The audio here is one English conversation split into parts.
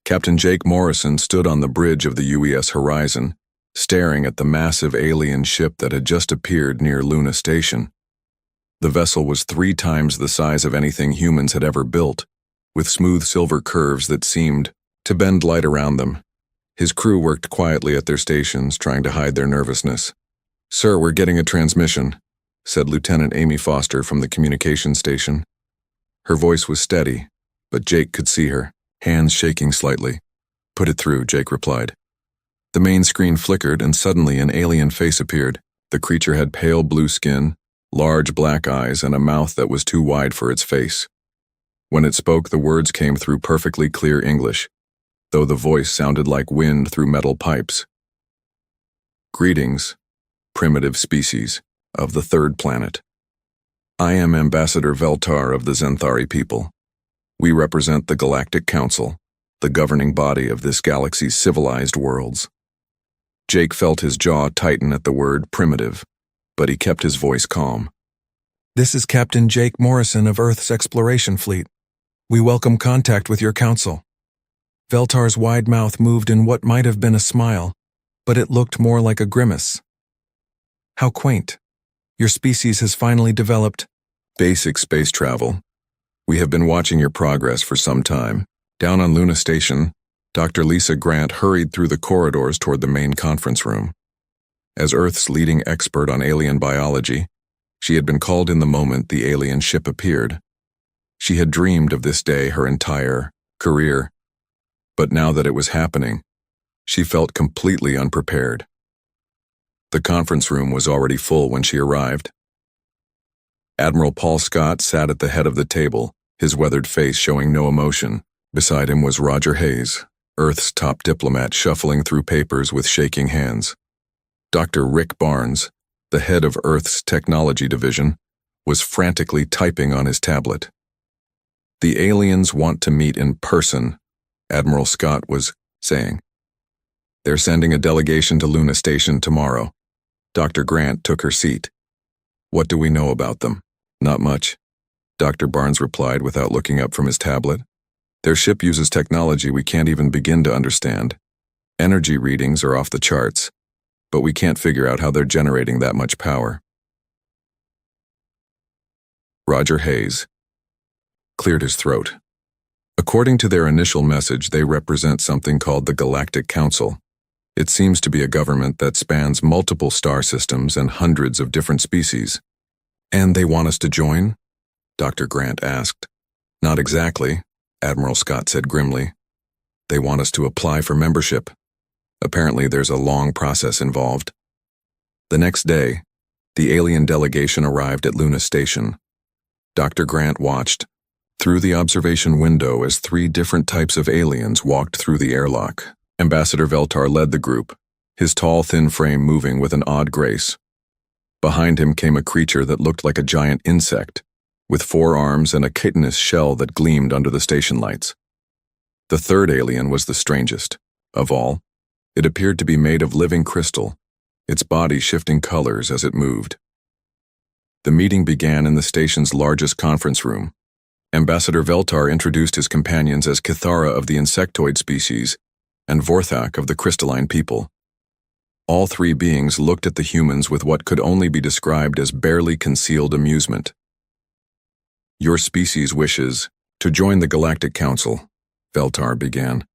Captain Jake Morrison stood on the bridge of the UES Horizon, staring at the massive alien ship that had just appeared near Luna Station. The vessel was 3 times the size of anything humans had ever built, with smooth silver curves that seemed to bend light around them. His crew worked quietly at their stations, trying to hide their nervousness. "Sir, we're getting a transmission," said Lieutenant Amy Foster from the communications station. Her voice was steady, but Jake could see her, hands shaking slightly. "Put it through," Jake replied. The main screen flickered, and suddenly an alien face appeared. The creature had pale blue skin, large black eyes, and a mouth that was too wide for its face. When it spoke, the words came through perfectly clear English, though the voice sounded like wind through metal pipes. "Greetings, primitive species of the 3rd planet. I am Ambassador Veltar of the Zenthari people. We represent the Galactic Council, the governing body of this galaxy's civilized worlds." Jake felt his jaw tighten at the word primitive, but he kept his voice calm. "This is Captain Jake Morrison of Earth's exploration fleet. We welcome contact with your council." Veltar's wide mouth moved in what might have been a smile, but it looked more like a grimace. "How quaint. Your species has finally developed basic space travel. We have been watching your progress for some time." Down on Luna Station, Dr. Lisa Grant hurried through the corridors toward the main conference room. As Earth's leading expert on alien biology, she had been called in the moment the alien ship appeared. She had dreamed of this day her entire career, but now that it was happening, she felt completely unprepared. The conference room was already full when she arrived. Admiral Paul Scott sat at the head of the table, his weathered face showing no emotion. Beside him was Roger Hayes, Earth's top diplomat, shuffling through papers with shaking hands. Dr. Rick Barnes, the head of Earth's technology division, was frantically typing on his tablet. "The aliens want to meet in person," Admiral Scott was saying. "They're sending a delegation to Luna Station tomorrow." Dr. Grant took her seat. "What do we know about them?" "Not much," Dr. Barnes replied without looking up from his tablet. "Their ship uses technology we can't even begin to understand. Energy readings are off the charts, but we can't figure out how they're generating that much power." Roger Hayes cleared his throat. "According to their initial message, they represent something called the Galactic Council. It seems to be a government that spans multiple star systems and hundreds of different species." "And they want us to join?" Dr. Grant asked. "Not exactly," Admiral Scott said grimly. "They want us to apply for membership. Apparently there's a long process involved." The next day, the alien delegation arrived at Luna Station. Dr. Grant watched through the observation window as 3 different types of aliens walked through the airlock. Ambassador Veltar led the group, his tall, thin frame moving with an odd grace. Behind him came a creature that looked like a giant insect, with 4 arms and a chitinous shell that gleamed under the station lights. The 3rd alien was the strangest of all. It appeared to be made of living crystal, its body shifting colors as it moved. The meeting began in the station's largest conference room. Ambassador Veltar introduced his companions as Kithara of the insectoid species and Vorthak of the crystalline people. All 3 beings looked at the humans with what could only be described as barely concealed amusement. "Your species wishes to join the Galactic Council," Veltar began.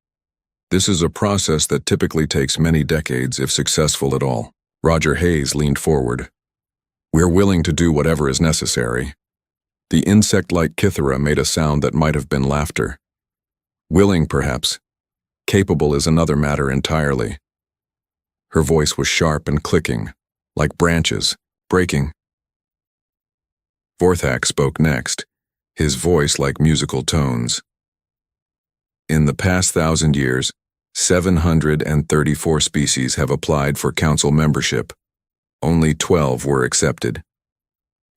"This is a process that typically takes many decades if successful at all." Roger Hayes leaned forward. "We're willing to do whatever is necessary." The insect-like Kithara made a sound that might have been laughter. "Willing, perhaps. Capable is another matter entirely." Her voice was sharp and clicking, like branches, breaking. Vorthak spoke next, his voice like musical tones. "In the past 1,000 years, 734 species have applied for council membership. Only 12 were accepted."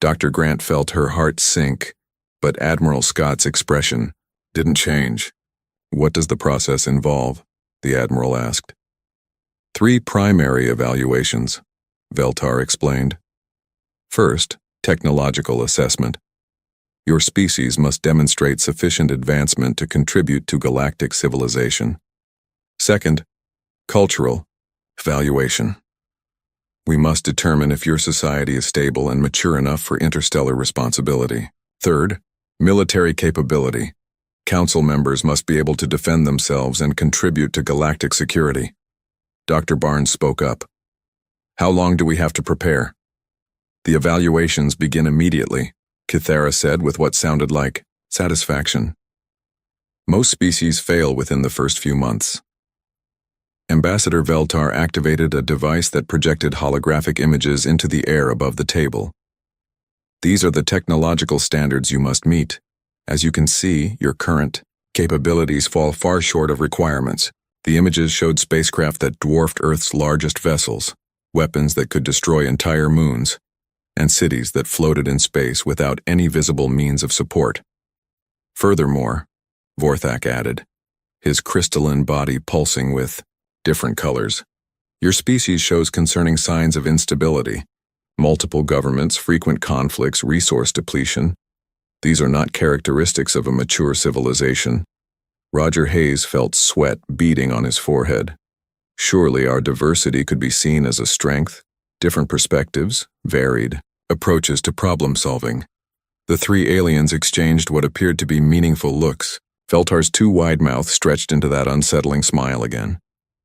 Dr. Grant felt her heart sink, but Admiral Scott's expression didn't change. "What does the process involve?" the Admiral asked. 3 primary evaluations, Veltar explained. First, technological assessment. Your species must demonstrate sufficient advancement to contribute to galactic civilization. Second, cultural evaluation. We must determine if your society is stable and mature enough for interstellar responsibility. Third, military capability. Council members must be able to defend themselves and contribute to galactic security. Dr. Barnes spoke up. How long do we have to prepare? The evaluations begin immediately, Kythera said with what sounded like satisfaction. Most species fail within the first few months. Ambassador Veltar activated a device that projected holographic images into the air above the table. These are the technological standards you must meet. As you can see, your current capabilities fall far short of requirements. The images showed spacecraft that dwarfed Earth's largest vessels, weapons that could destroy entire moons, and cities that floated in space without any visible means of support. Furthermore, Vorthak added, his crystalline body pulsing with different colors, your species shows concerning signs of instability, multiple governments, frequent conflicts, resource depletion. These are not characteristics of a mature civilization. Roger Hayes felt sweat beading on his forehead. Surely our diversity could be seen as a strength, different perspectives, varied approaches to problem solving. The three aliens exchanged what appeared to be meaningful looks. Veltar's too wide mouth stretched into that unsettling smile again.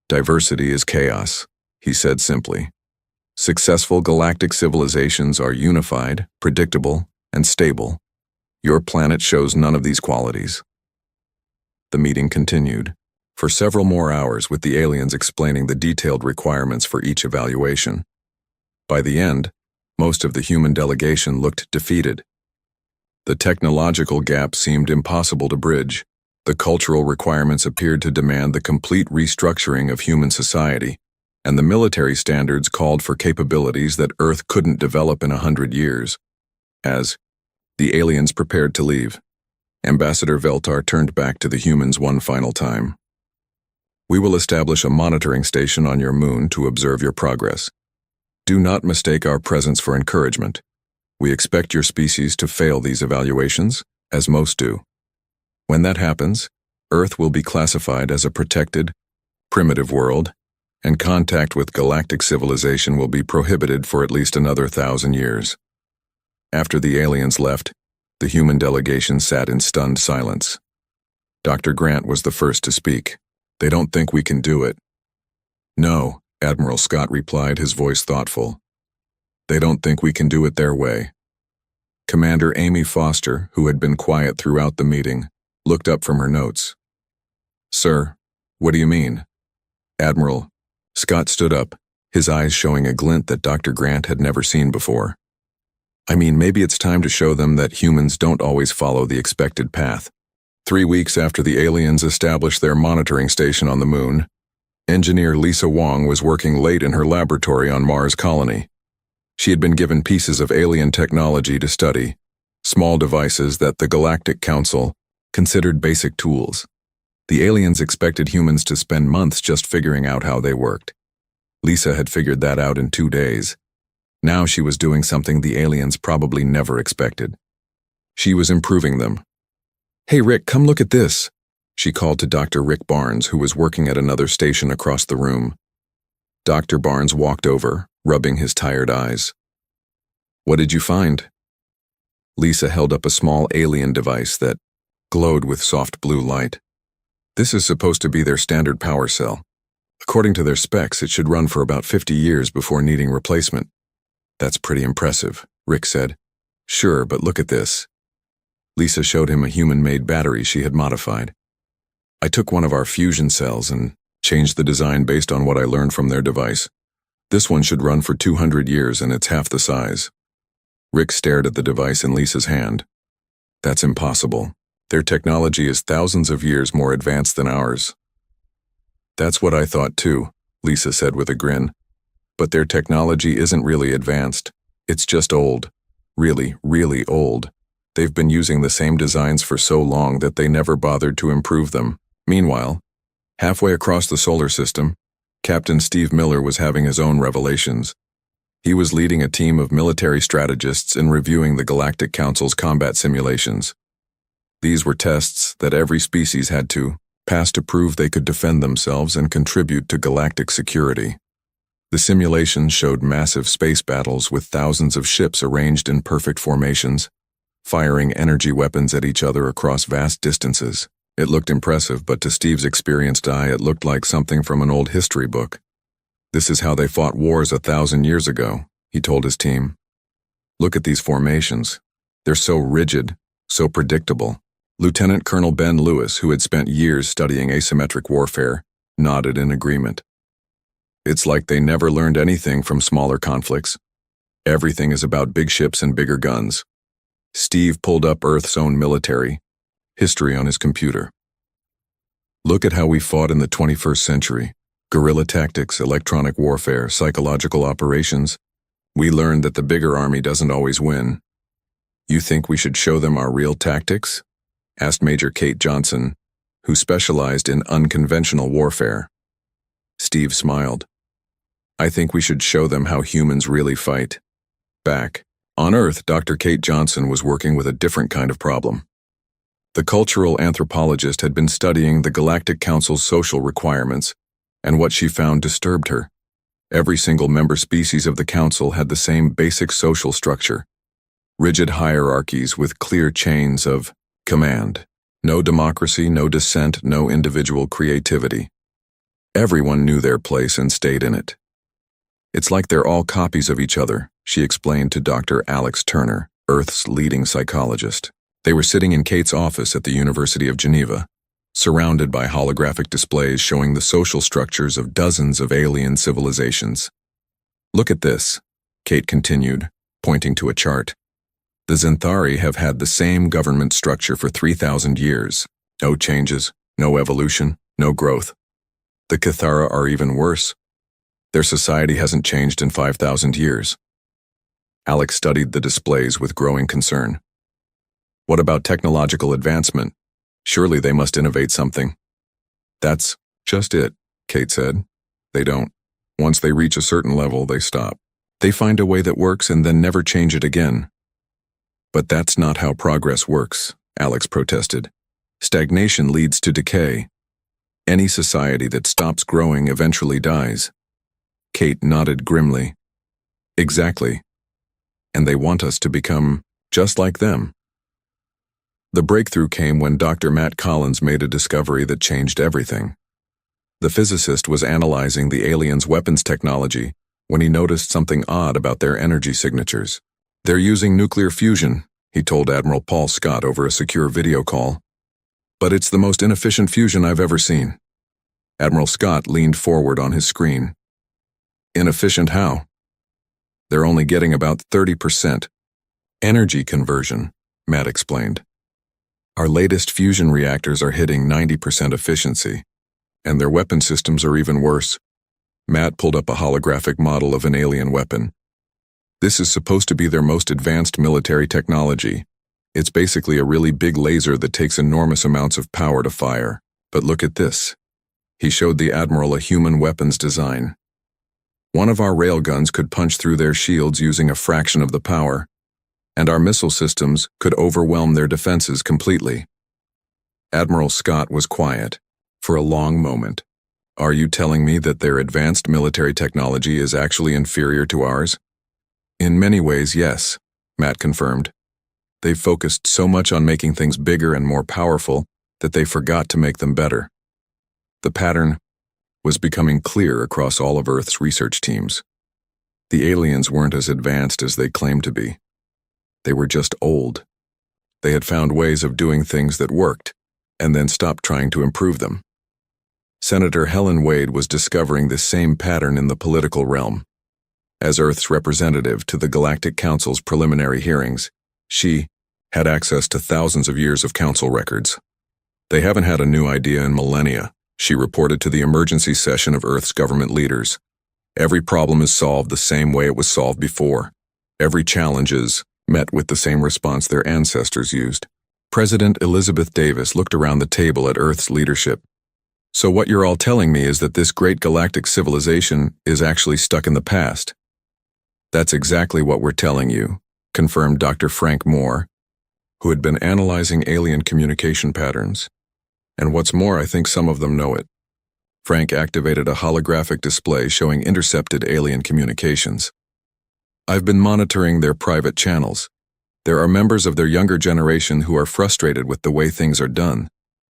Diversity is chaos, he said simply. Successful galactic civilizations are unified, predictable, and stable. Your planet shows none of these qualities. The meeting continued for several more hours with the aliens explaining the detailed requirements for each evaluation. By the end, most of the human delegation looked defeated. The technological gap seemed impossible to bridge. The cultural requirements appeared to demand the complete restructuring of human society, and the military standards called for capabilities that Earth couldn't develop in 100 years. As the aliens prepared to leave, Ambassador Veltar turned back to the humans one final time. We will establish a monitoring station on your moon to observe your progress. Do not mistake our presence for encouragement. We expect your species to fail these evaluations, as most do. When that happens, Earth will be classified as a protected, primitive world, and contact with galactic civilization will be prohibited for at least another 1,000 years. After the aliens left, the human delegation sat in stunned silence. Dr. Grant was the first to speak. They don't think we can do it. No, Admiral Scott replied, his voice thoughtful. They don't think we can do it their way. Commander Amy Foster, who had been quiet throughout the meeting, looked up from her notes. Sir, what do you mean? Admiral, Scott stood up, his eyes showing a glint that Dr. Grant had never seen before. I mean, maybe it's time to show them that humans don't always follow the expected path. 3 weeks after the aliens established their monitoring station on the moon, engineer Lisa Wong was working late in her laboratory on Mars colony. She had been given pieces of alien technology to study, small devices that the Galactic Council considered basic tools. The aliens expected humans to spend months just figuring out how they worked. Lisa had figured that out in 2 days. Now she was doing something the aliens probably never expected. She was improving them. Hey Rick, come look at this, she called to Dr. Rick Barnes, who was working at another station across the room. Dr. Barnes walked over, rubbing his tired eyes. What did you find? Lisa held up a small alien device that glowed with soft blue light. This is supposed to be their standard power cell. According to their specs, it should run for about 50 years before needing replacement. That's pretty impressive, Rick said. Sure, but look at this. Lisa showed him a human-made battery she had modified. I took one of our fusion cells and changed the design based on what I learned from their device. This one should run for 200 years and it's half the size. Rick stared at the device in Lisa's hand. That's impossible. Their technology is thousands of years more advanced than ours. That's what I thought too, Lisa said with a grin. But their technology isn't really advanced. It's just old. Really, really old. They've been using the same designs for so long that they never bothered to improve them. Meanwhile, halfway across the solar system, Captain Steve Miller was having his own revelations. He was leading a team of military strategists in reviewing the Galactic Council's combat simulations. These were tests that every species had to pass to prove they could defend themselves and contribute to galactic security. The simulations showed massive space battles with thousands of ships arranged in perfect formations, firing energy weapons at each other across vast distances. It looked impressive, but to Steve's experienced eye, it looked like something from an old history book. "This is how they fought wars 1,000 years ago," he told his team. "Look at these formations. They're so rigid, so predictable." Lieutenant Colonel Ben Lewis, who had spent years studying asymmetric warfare, nodded in agreement. "It's like they never learned anything from smaller conflicts. Everything is about big ships and bigger guns." Steve pulled up Earth's own military history on his computer. "Look at how we fought in the 21st century. Guerrilla tactics, electronic warfare, psychological operations. We learned that the bigger army doesn't always win." "You think we should show them our real tactics?" asked Major Kate Johnson, who specialized in unconventional warfare. Steve smiled. "I think we should show them how humans really fight." Back on Earth, Dr. Kate Johnson was working with a different kind of problem. The cultural anthropologist had been studying the Galactic Council's social requirements, and what she found disturbed her. Every single member species of the Council had the same basic social structure: rigid hierarchies with clear chains of command. No democracy, no dissent, no individual creativity. Everyone knew their place and stayed in it. "It's like they're all copies of each other," she explained to Dr. Alex Turner, Earth's leading psychologist. They were sitting in Kate's office at the University of Geneva, surrounded by holographic displays showing the social structures of dozens of alien civilizations. "Look at this," Kate continued, pointing to a chart. "The Zenthari have had the same government structure for 3,000 years. No changes, no evolution, no growth. The Cathara are even worse. Their society hasn't changed in 5,000 years." Alex studied the displays with growing concern. "What about technological advancement? Surely they must innovate something." "That's just it," Kate said. "They don't. Once they reach a certain level, they stop. They find a way that works and then never change it again." "But that's not how progress works," Alex protested. "Stagnation leads to decay. Any society that stops growing eventually dies." Kate nodded grimly. "Exactly. And they want us to become just like them." The breakthrough came when Dr. Matt Collins made a discovery that changed everything. The physicist was analyzing the aliens' weapons technology when he noticed something odd about their energy signatures. "They're using nuclear fusion," he told Admiral Paul Scott over a secure video call. "But it's the most inefficient fusion I've ever seen." Admiral Scott leaned forward on his screen. "Inefficient how?" "They're only getting about 30% energy conversion," Matt explained. "Our latest fusion reactors are hitting 90% efficiency, and their weapon systems are even worse." Matt pulled up a holographic model of an alien weapon. "This is supposed to be their most advanced military technology. It's basically a really big laser that takes enormous amounts of power to fire. But look at this." He showed the Admiral a human weapons design. "One of our railguns could punch through their shields using a fraction of the power, and our missile systems could overwhelm their defenses completely." Admiral Scott was quiet for a long moment. "Are you telling me that their advanced military technology is actually inferior to ours?" "In many ways, yes," Matt confirmed. "They've focused so much on making things bigger and more powerful that they forgot to make them better." The pattern was becoming clear across all of Earth's research teams. The aliens weren't as advanced as they claimed to be. They were just old. They had found ways of doing things that worked, and then stopped trying to improve them. Senator Helen Wade was discovering this same pattern in the political realm. As Earth's representative to the Galactic Council's preliminary hearings, she had access to thousands of years of council records. "They haven't had a new idea in millennia," she reported to the emergency session of Earth's government leaders. "Every problem is solved the same way it was solved before. Every challenge is met with the same response their ancestors used." President Elizabeth Davis looked around the table at Earth's leadership. "So what you're all telling me is that this great galactic civilization is actually stuck in the past." That's exactly what we're telling you, confirmed Dr. Frank Moore, who had been analyzing alien communication patterns. And what's more, I think some of them know it. Frank activated a holographic display showing intercepted alien communications. I've been monitoring their private channels. There are members of their younger generation who are frustrated with the way things are done.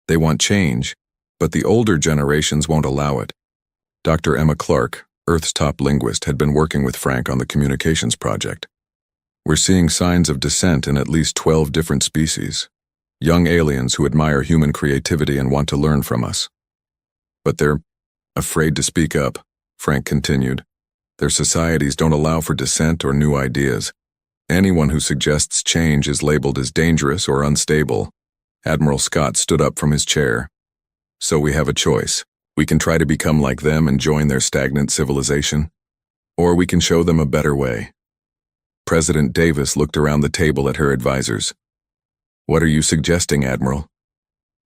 They want change, but the older generations won't allow it. Dr. Emma Clark, Earth's top linguist, had been working with Frank on the communications project. We're seeing signs of dissent in at least 12 different species. Young aliens who admire human creativity and want to learn from us. But they're afraid to speak up, Frank continued. Their societies don't allow for dissent or new ideas. Anyone who suggests change is labeled as dangerous or unstable. Admiral Scott stood up from his chair. So we have a choice. We can try to become like them and join their stagnant civilization, or we can show them a better way. President Davis looked around the table at her advisors. What are you suggesting, Admiral?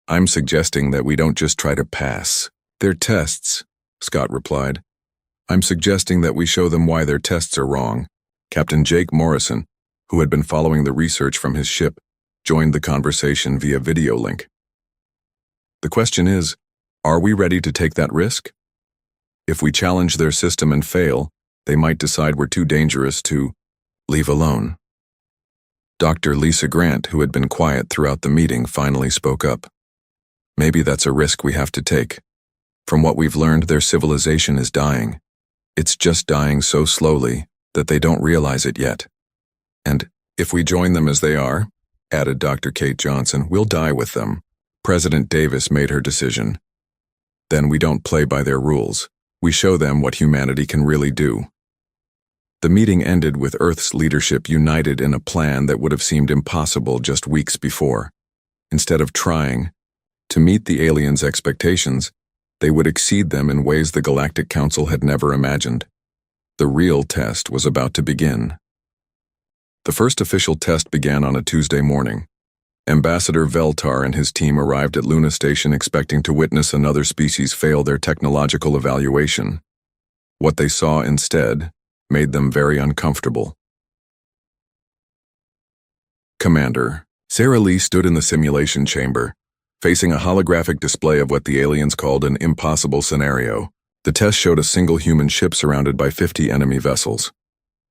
I'm suggesting that we don't just try to pass their tests, Scott replied. I'm suggesting that we show them why their tests are wrong. Captain Jake Morrison, who had been following the research from his ship, joined the conversation via video link. The question is, are we ready to take that risk? If we challenge their system and fail, they might decide we're too dangerous to leave alone. Dr. Lisa Grant, who had been quiet throughout the meeting, finally spoke up. Maybe that's a risk we have to take. From what we've learned, their civilization is dying. It's just dying so slowly that they don't realize it yet. And if we join them as they are, added Dr. Kate Johnson, we'll die with them. President Davis made her decision. Then we don't play by their rules. We show them what humanity can really do. The meeting ended with Earth's leadership united in a plan that would have seemed impossible just weeks before. Instead of trying to meet the aliens' expectations, they would exceed them in ways the Galactic Council had never imagined. The real test was about to begin. The first official test began on a Tuesday morning. Ambassador Veltar and his team arrived at Luna Station expecting to witness another species fail their technological evaluation. What they saw instead made them very uncomfortable. Commander, Sarah Lee stood in the simulation chamber, facing a holographic display of what the aliens called an impossible scenario. The test showed a single human ship surrounded by 50 enemy vessels.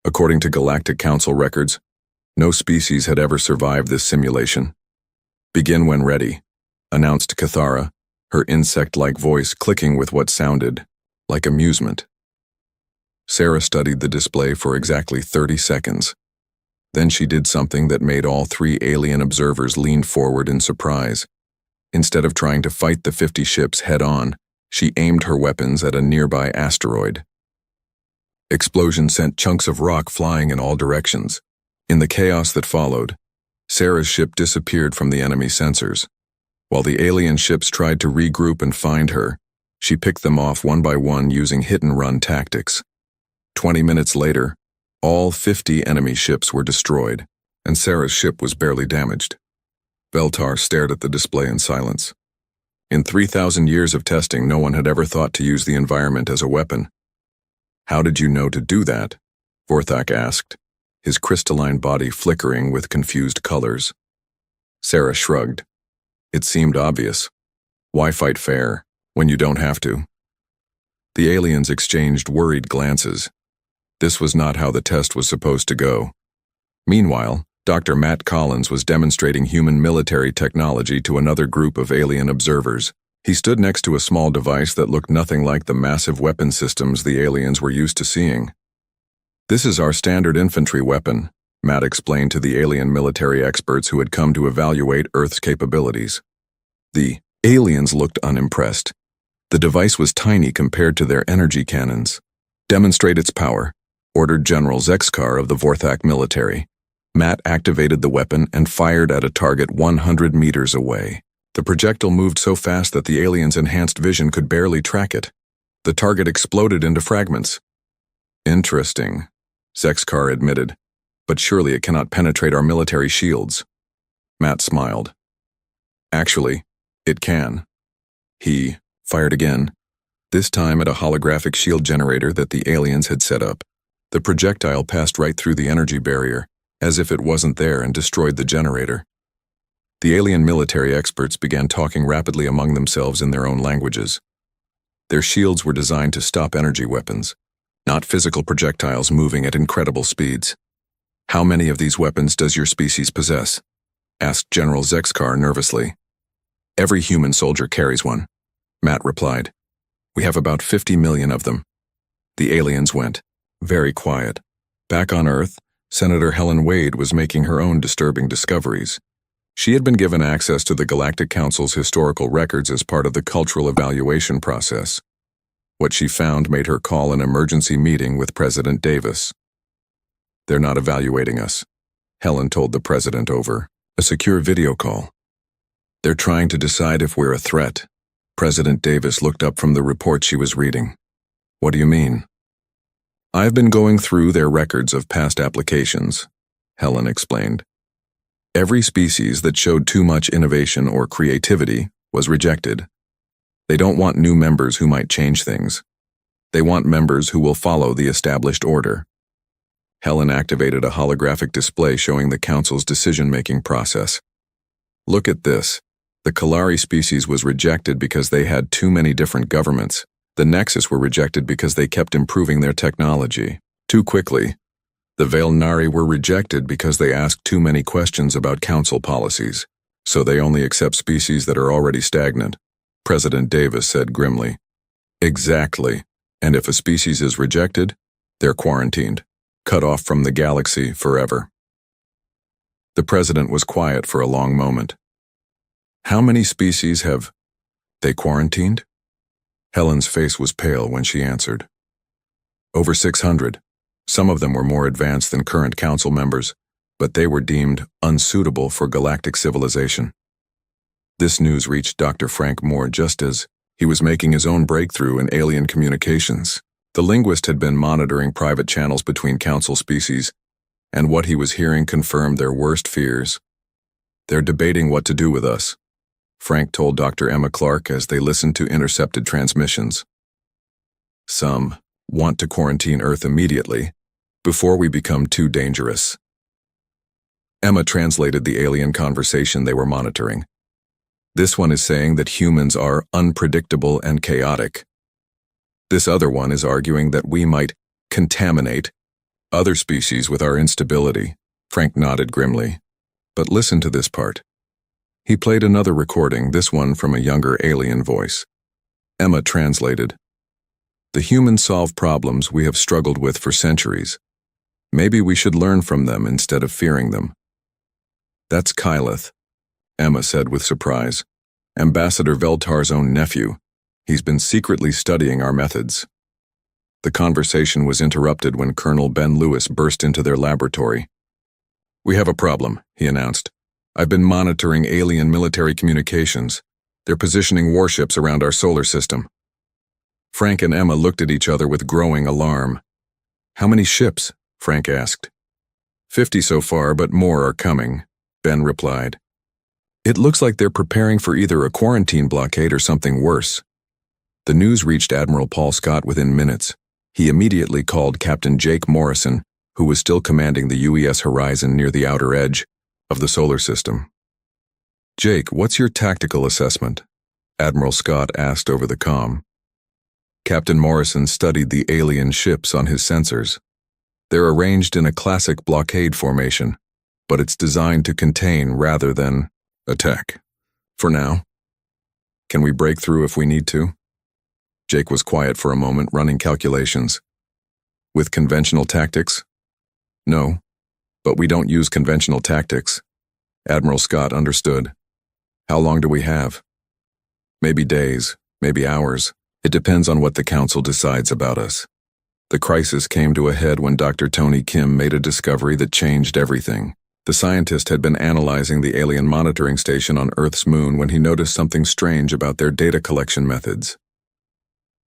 According to Galactic Council records, no species had ever survived this simulation. Begin when ready, announced Cathara, her insect-like voice clicking with what sounded like amusement. Sarah studied the display for exactly 30 seconds. Then she did something that made all three alien observers lean forward in surprise. Instead of trying to fight the 50 ships head-on, she aimed her weapons at a nearby asteroid. Explosion sent chunks of rock flying in all directions. In the chaos that followed, Sarah's ship disappeared from the enemy sensors. While the alien ships tried to regroup and find her, she picked them off one by one using hit-and-run tactics. 20 minutes later, all 50 enemy ships were destroyed, and Sarah's ship was barely damaged. Veltar stared at the display in silence. In 3,000 years of testing, no one had ever thought to use the environment as a weapon. How did you know to do that? Vorthak asked, his crystalline body flickering with confused colors. Sarah shrugged. It seemed obvious. Why fight fair when you don't have to? The aliens exchanged worried glances. This was not how the test was supposed to go. Meanwhile, Dr. Matt Collins was demonstrating human military technology to another group of alien observers. He stood next to a small device that looked nothing like the massive weapon systems the aliens were used to seeing. This is our standard infantry weapon, Matt explained to the alien military experts who had come to evaluate Earth's capabilities. The aliens looked unimpressed. The device was tiny compared to their energy cannons. Demonstrate its power, ordered General Zexkar of the Vorthak military. Matt activated the weapon and fired at a target 100 meters away. The projectile moved so fast that the aliens' enhanced vision could barely track it. The target exploded into fragments. Interesting, Zexkar admitted, but surely it cannot penetrate our military shields. Matt smiled. Actually, it can. He fired again, this time at a holographic shield generator that the aliens had set up. The projectile passed right through the energy barrier, as if it wasn't there, and destroyed the generator. The alien military experts began talking rapidly among themselves in their own languages. Their shields were designed to stop energy weapons, not physical projectiles moving at incredible speeds. "How many of these weapons does your species possess?" asked General Zexkar nervously. "Every human soldier carries one," Matt replied. "We have about 50 million of them." The aliens went very quiet. Back on Earth, Senator Helen Wade was making her own disturbing discoveries. She had been given access to the Galactic Council's historical records as part of the cultural evaluation process. What she found made her call an emergency meeting with President Davis. "They're not evaluating us," Helen told the president over a secure video call. "They're trying to decide if we're a threat." President Davis looked up from the report she was reading. "What do you mean?" "I've been going through their records of past applications," Helen explained. "Every species that showed too much innovation or creativity was rejected. They don't want new members who might change things. They want members who will follow the established order." Helen activated a holographic display showing the Council's decision-making process. "Look at this. The Kalari species was rejected because they had too many different governments. The Nexus were rejected because they kept improving their technology too quickly. The Vailnari were rejected because they asked too many questions about Council policies, so they only accept species that are already stagnant," President Davis said grimly. "Exactly. And if a species is rejected, they're quarantined, cut off from the galaxy forever." The president was quiet for a long moment. "How many species have they quarantined?" Helen's face was pale when she answered. "Over 600. Some of them were more advanced than current council members, but they were deemed unsuitable for galactic civilization." This news reached Dr. Frank Moore just as he was making his own breakthrough in alien communications. The linguist had been monitoring private channels between council species, and what he was hearing confirmed their worst fears. "They're debating what to do with us," Frank told Dr. Emma Clark as they listened to intercepted transmissions. "Some want to quarantine Earth immediately, before we become too dangerous." Emma translated the alien conversation they were monitoring. "This one is saying that humans are unpredictable and chaotic. This other one is arguing that we might contaminate other species with our instability." Frank nodded grimly. "But listen to this part." He played another recording, this one from a younger alien voice. Emma translated. "The humans solve problems we have struggled with for centuries. Maybe we should learn from them instead of fearing them." "That's Kyleth," Emma said with surprise. "Ambassador Veltar's own nephew. He's been secretly studying our methods." The conversation was interrupted when Colonel Ben Lewis burst into their laboratory. "We have a problem," he announced. "I've been monitoring alien military communications. They're positioning warships around our solar system." Frank and Emma looked at each other with growing alarm. "How many ships?" Frank asked. 50 so far, but more are coming," Ben replied. "It looks like they're preparing for either a quarantine blockade or something worse." The news reached Admiral Paul Scott within minutes. He immediately called Captain Jake Morrison, who was still commanding the UES Horizon near the outer edge of the solar system. "Jake, what's your tactical assessment?" Admiral Scott asked over the comm. Captain Morrison studied the alien ships on his sensors. They're arranged in a classic blockade formation, but it's designed to contain rather than attack. For now. Can we break through if we need to? Jake was quiet for a moment, running calculations. With conventional tactics? No, but we don't use conventional tactics. Admiral Scott understood. How long do we have? Maybe days, maybe hours. It depends on what the Council decides about us. The crisis came to a head when Dr. Tony Kim made a discovery that changed everything. The scientist had been analyzing the alien monitoring station on Earth's moon when he noticed something strange about their data collection methods.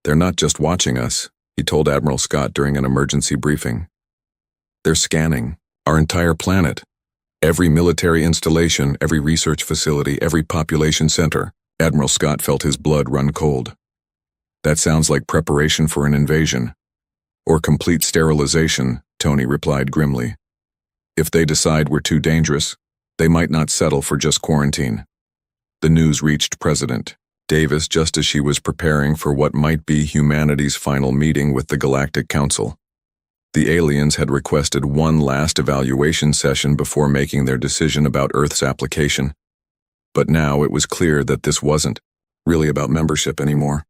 "They're not just watching us," he told Admiral Scott during an emergency briefing. "They're scanning our entire planet. Every military installation, every research facility, every population center." Admiral Scott felt his blood run cold. "That sounds like preparation for an invasion. Or complete sterilization, Tony replied grimly. If they decide we're too dangerous, they might not settle for just quarantine. The news reached President Davis just as she was preparing for what might be humanity's final meeting with the Galactic Council. The aliens had requested one last evaluation session before making their decision about Earth's application. But now it was clear that this wasn't really about membership anymore.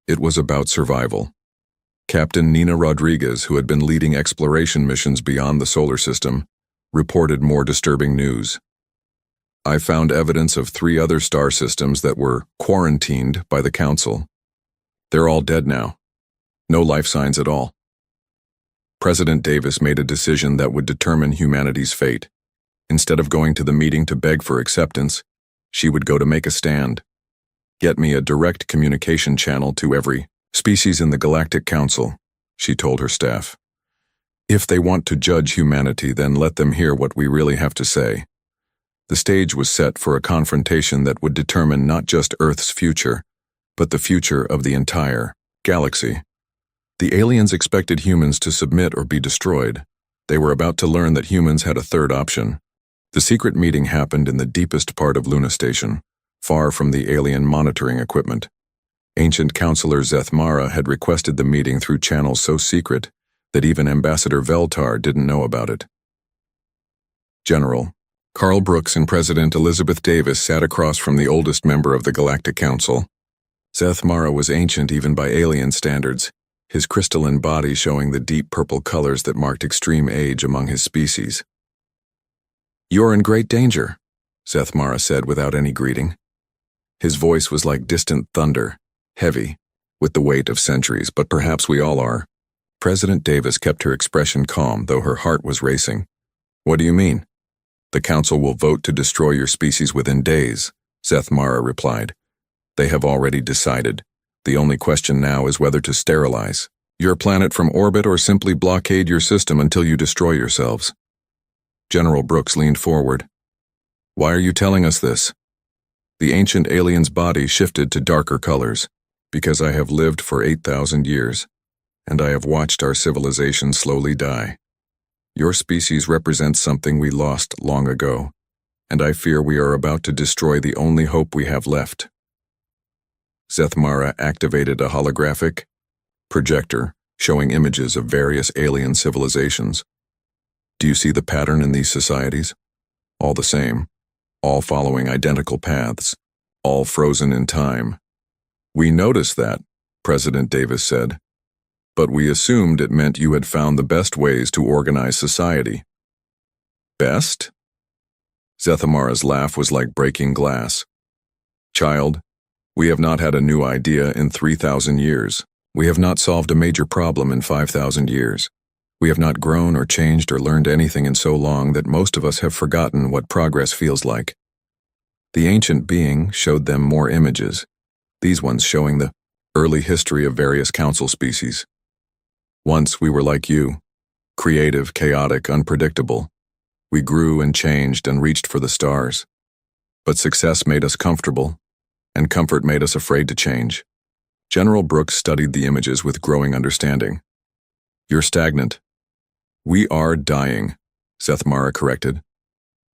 It was about survival. Captain Nina Rodriguez, who had been leading exploration missions beyond the solar system, reported more disturbing news. I found evidence of 3 other star systems that were quarantined by the Council. They're all dead now. No life signs at all. President Davis made a decision that would determine humanity's fate. Instead of going to the meeting to beg for acceptance, she would go to make a stand. Get me a direct communication channel to every species in the Galactic Council, she told her staff. If they want to judge humanity, then let them hear what we really have to say. The stage was set for a confrontation that would determine not just Earth's future, but the future of the entire galaxy. The aliens expected humans to submit or be destroyed. They were about to learn that humans had a third option. The secret meeting happened in the deepest part of Luna Station, far from the alien monitoring equipment. Ancient Counselor Zeth Mara had requested the meeting through channels so secret that even Ambassador Veltar didn't know about it. General Carl Brooks and President Elizabeth Davis sat across from the oldest member of the Galactic Council. Zeth Mara was ancient even by alien standards, his crystalline body showing the deep purple colors that marked extreme age among his species. "You're in great danger," Zeth Mara said without any greeting. His voice was like distant thunder, heavy, with the weight of centuries, but perhaps we all are. President Davis kept her expression calm, though her heart was racing. "What do you mean?" "The Council will vote to destroy your species within days," Zeth Mara replied. "They have already decided. The only question now is whether to sterilize your planet from orbit or simply blockade your system until you destroy yourselves." General Brooks leaned forward. "Why are you telling us this?" The ancient alien's body shifted to darker colors. "Because I have lived for 8,000 years, and I have watched our civilization slowly die. Your species represents something we lost long ago, and I fear we are about to destroy the only hope we have left." Zeth Mara activated a holographic projector showing images of various alien civilizations. "Do you see the pattern in these societies? All the same, all following identical paths, all frozen in time." "We noticed that," President Davis said, "but we assumed it meant you had found the best ways to organize society." "Best?" Zeth Mara's laugh was like breaking glass. "Child, we have not had a new idea in 3,000 years. We have not solved a major problem in 5,000 years. We have not grown or changed or learned anything in so long that most of us have forgotten what progress feels like." The ancient being showed them more images, these ones showing the early history of various council species. "Once we were like you, creative, chaotic, unpredictable. We grew and changed and reached for the stars. But success made us comfortable, and comfort made us afraid to change." General Brooks studied the images with growing understanding. "You're stagnant." "We are dying," Zeth Mara corrected.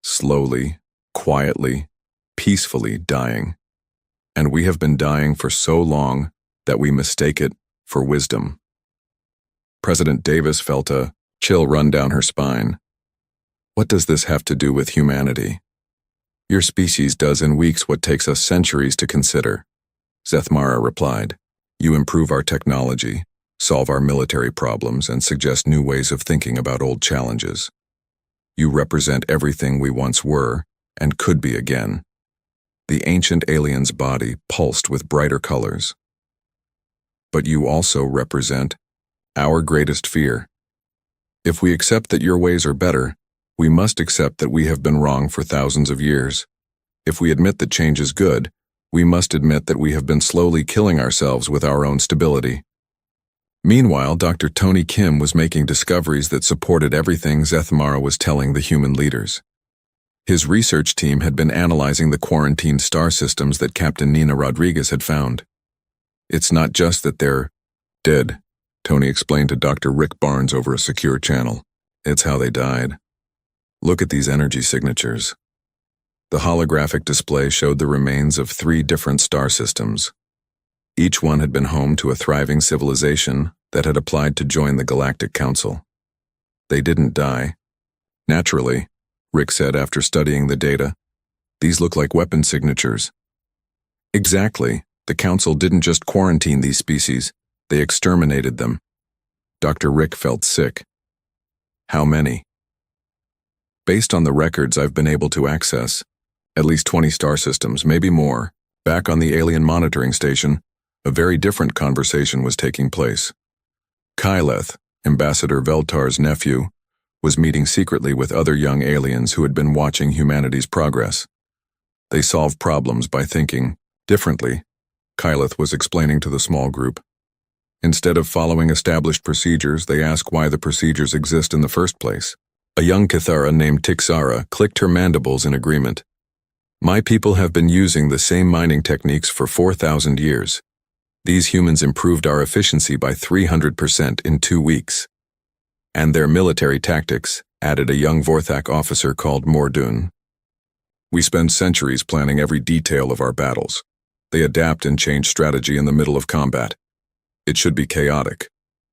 "Slowly, quietly, peacefully dying. And we have been dying for so long that we mistake it for wisdom." President Davis felt a chill run down her spine. "What does this have to do with humanity?" "Your species does in weeks what takes us centuries to consider," Zeth Mara replied. "You improve our technology, solve our military problems, and suggest new ways of thinking about old challenges. You represent everything we once were and could be again." The ancient alien's body pulsed with brighter colors. "But you also represent our greatest fear. If we accept that your ways are better, we must accept that we have been wrong for thousands of years. If we admit that change is good, we must admit that we have been slowly killing ourselves with our own stability." Meanwhile, Dr. Tony Kim was making discoveries that supported everything Zeth Mara was telling the human leaders. His research team had been analyzing the quarantined star systems that Captain Nina Rodriguez had found. "It's not just that they're dead," Tony explained to Dr. Rick Barnes over a secure channel. It's how they died. Look at these energy signatures. The holographic display showed the remains of 3 different star systems. Each one had been home to a thriving civilization that had applied to join the Galactic Council. They didn't die. Naturally, Rick said after studying the data. These look like weapon signatures. Exactly. The Council didn't just quarantine these species, they exterminated them. Dr. Rick felt sick. How many? Based on the records I've been able to access, at least 20 star systems, maybe more. Back on the alien monitoring station, a very different conversation was taking place. Kyleth, Ambassador Veltar's nephew, was meeting secretly with other young aliens who had been watching humanity's progress. They solve problems by thinking differently, Kyleth was explaining to the small group. Instead of following established procedures, they ask why the procedures exist in the first place. A young Cathara named Tixara clicked her mandibles in agreement. My people have been using the same mining techniques for 4,000 years. These humans improved our efficiency by 300% in 2 weeks. And their military tactics, added a young Vorthak officer called Mordun. We spend centuries planning every detail of our battles. They adapt and change strategy in the middle of combat. It should be chaotic,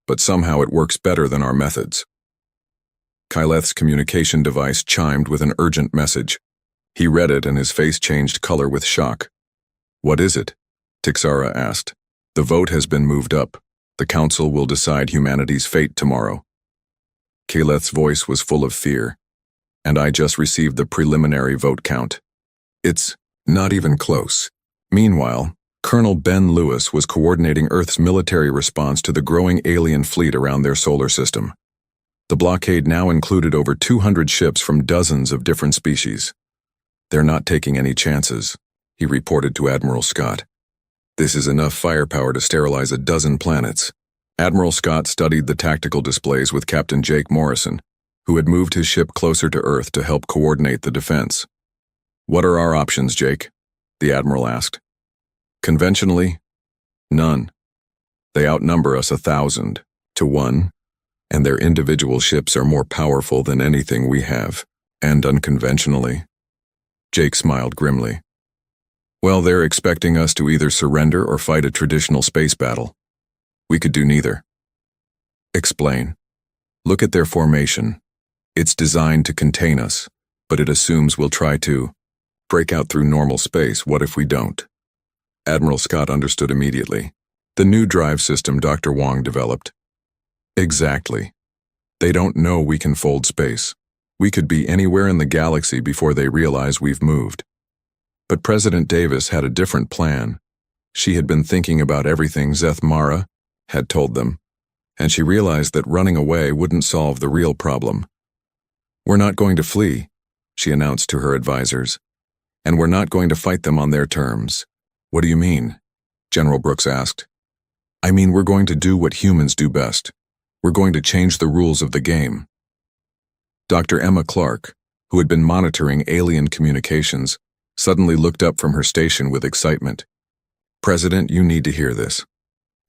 but somehow it works better than our methods. Kyleth's communication device chimed with an urgent message. He read it and his face changed color with shock. What is it? Tixara asked. The vote has been moved up. The Council will decide humanity's fate tomorrow. Kyleth's voice was full of fear. And I just received the preliminary vote count. It's not even close. Meanwhile, Colonel Ben Lewis was coordinating Earth's military response to the growing alien fleet around their solar system. The blockade now included over 200 ships from dozens of different species. They're not taking any chances, he reported to Admiral Scott. This is enough firepower to sterilize a dozen planets. Admiral Scott studied the tactical displays with Captain Jake Morrison, who had moved his ship closer to Earth to help coordinate the defense. What are our options, Jake? The Admiral asked. Conventionally, none. They outnumber us 1,000 to 1, and their individual ships are more powerful than anything we have. And unconventionally, Jake smiled grimly. Well, they're expecting us to either surrender or fight a traditional space battle. We could do neither. Explain. Look at their formation. It's designed to contain us, but it assumes we'll try to break out through normal space. What if we don't? Admiral Scott understood immediately. The new drive system Dr. Wong developed. Exactly. They don't know we can fold space. We could be anywhere in the galaxy before they realize we've moved. But President Davis had a different plan. She had been thinking about everything Zeth Mara had told them, and she realized that running away wouldn't solve the real problem. We're not going to flee, she announced to her advisors, and we're not going to fight them on their terms. What do you mean? General Brooks asked. I mean, we're going to do what humans do best. We're going to change the rules of the game. Dr. Emma Clark, who had been monitoring alien communications, suddenly looked up from her station with excitement. President, you need to hear this.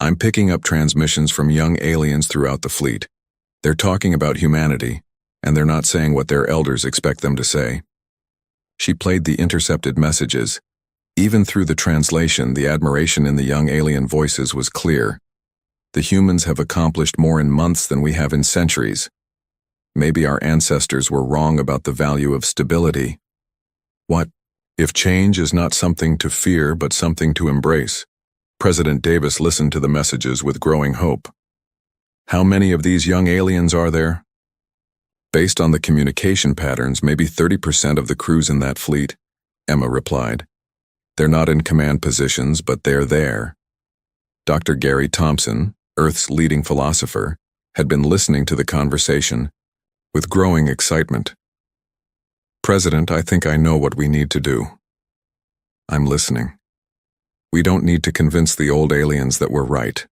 I'm picking up transmissions from young aliens throughout the fleet. They're talking about humanity, and they're not saying what their elders expect them to say. She played the intercepted messages. Even through the translation, the admiration in the young alien voices was clear. The humans have accomplished more in months than we have in centuries. Maybe our ancestors were wrong about the value of stability. What if change is not something to fear but something to embrace? President Davis listened to the messages with growing hope. How many of these young aliens are there? Based on the communication patterns, maybe 30% of the crews in that fleet, Emma replied. They're not in command positions, but they're there. Dr. Gary Thompson, Earth's leading philosopher, had been listening to the conversation with growing excitement. President, I think I know what we need to do. I'm listening. We don't need to convince the old aliens that we're right.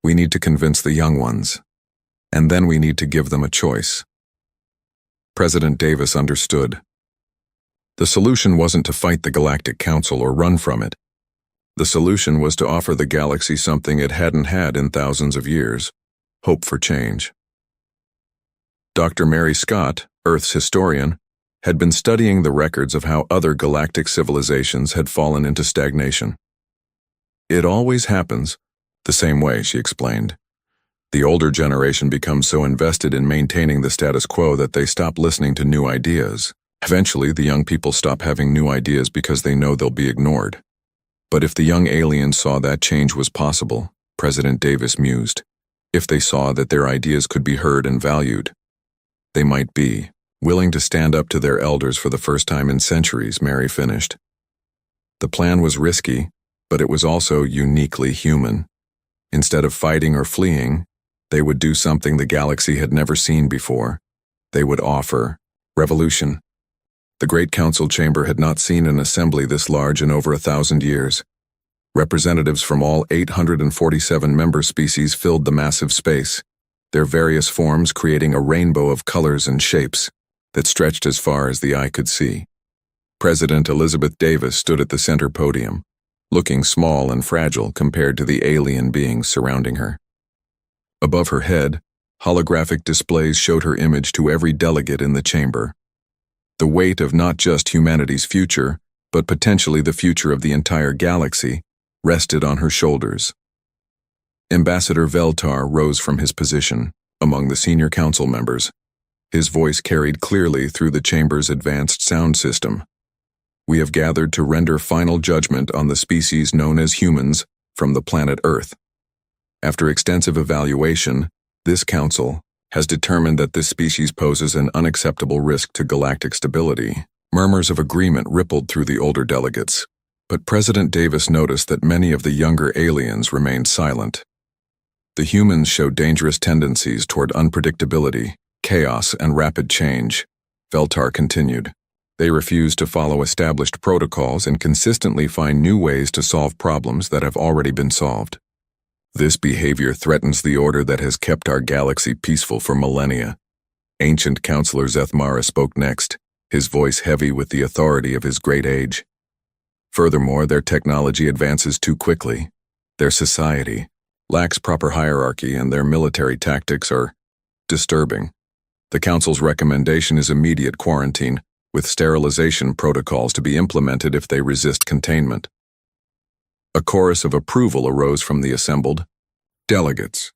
We need to convince the young ones. And then we need to give them a choice. President Davis understood. The solution wasn't to fight the Galactic Council or run from it. The solution was to offer the galaxy something it hadn't had in thousands of years, Hope for change. Dr. Mary Scott, Earth's historian, had been studying the records of how other galactic civilizations had fallen into stagnation. It always happens the same way, she explained. The older generation becomes so invested in maintaining the status quo that they stop listening to new ideas. Eventually, the young people stop having new ideas because they know they'll be ignored. But if the young aliens saw that change was possible, President Davis mused, if they saw that their ideas could be heard and valued, they might be willing to stand up to their elders for the first time in centuries, Mary finished. The plan was risky, but it was also uniquely human. Instead of fighting or fleeing, they would do something the galaxy had never seen before. They would offer revolution. The Great Council chamber had not seen an assembly this large in over 1,000 years. Representatives from all 847 member species filled the massive space, their various forms creating a rainbow of colors and shapes that stretched as far as the eye could see. President Elizabeth Davis stood at the center podium, looking small and fragile compared to the alien beings surrounding her. Above her head, holographic displays showed her image to every delegate in the chamber. The weight of not just humanity's future, but potentially the future of the entire galaxy, rested on her shoulders. Ambassador Veltar rose from his position among the senior council members. His voice carried clearly through the chamber's advanced sound system. We have gathered to render final judgment on the species known as humans from the planet Earth. After extensive evaluation, this council has determined that this species poses an unacceptable risk to galactic stability. Murmurs of agreement rippled through the older delegates, but President Davis noticed that many of the younger aliens remained silent. The humans showed dangerous tendencies toward unpredictability, chaos, and rapid change, Veltar continued. They refuse to follow established protocols and consistently find new ways to solve problems that have already been solved. This behavior threatens the order that has kept our galaxy peaceful for millennia. Ancient Counselor Zethmara spoke next, his voice heavy with the authority of his great age. Furthermore, their technology advances too quickly. Their society lacks proper hierarchy, and their military tactics are disturbing. The Council's recommendation is immediate quarantine, with sterilization protocols to be implemented if they resist containment. A chorus of approval arose from the assembled delegates.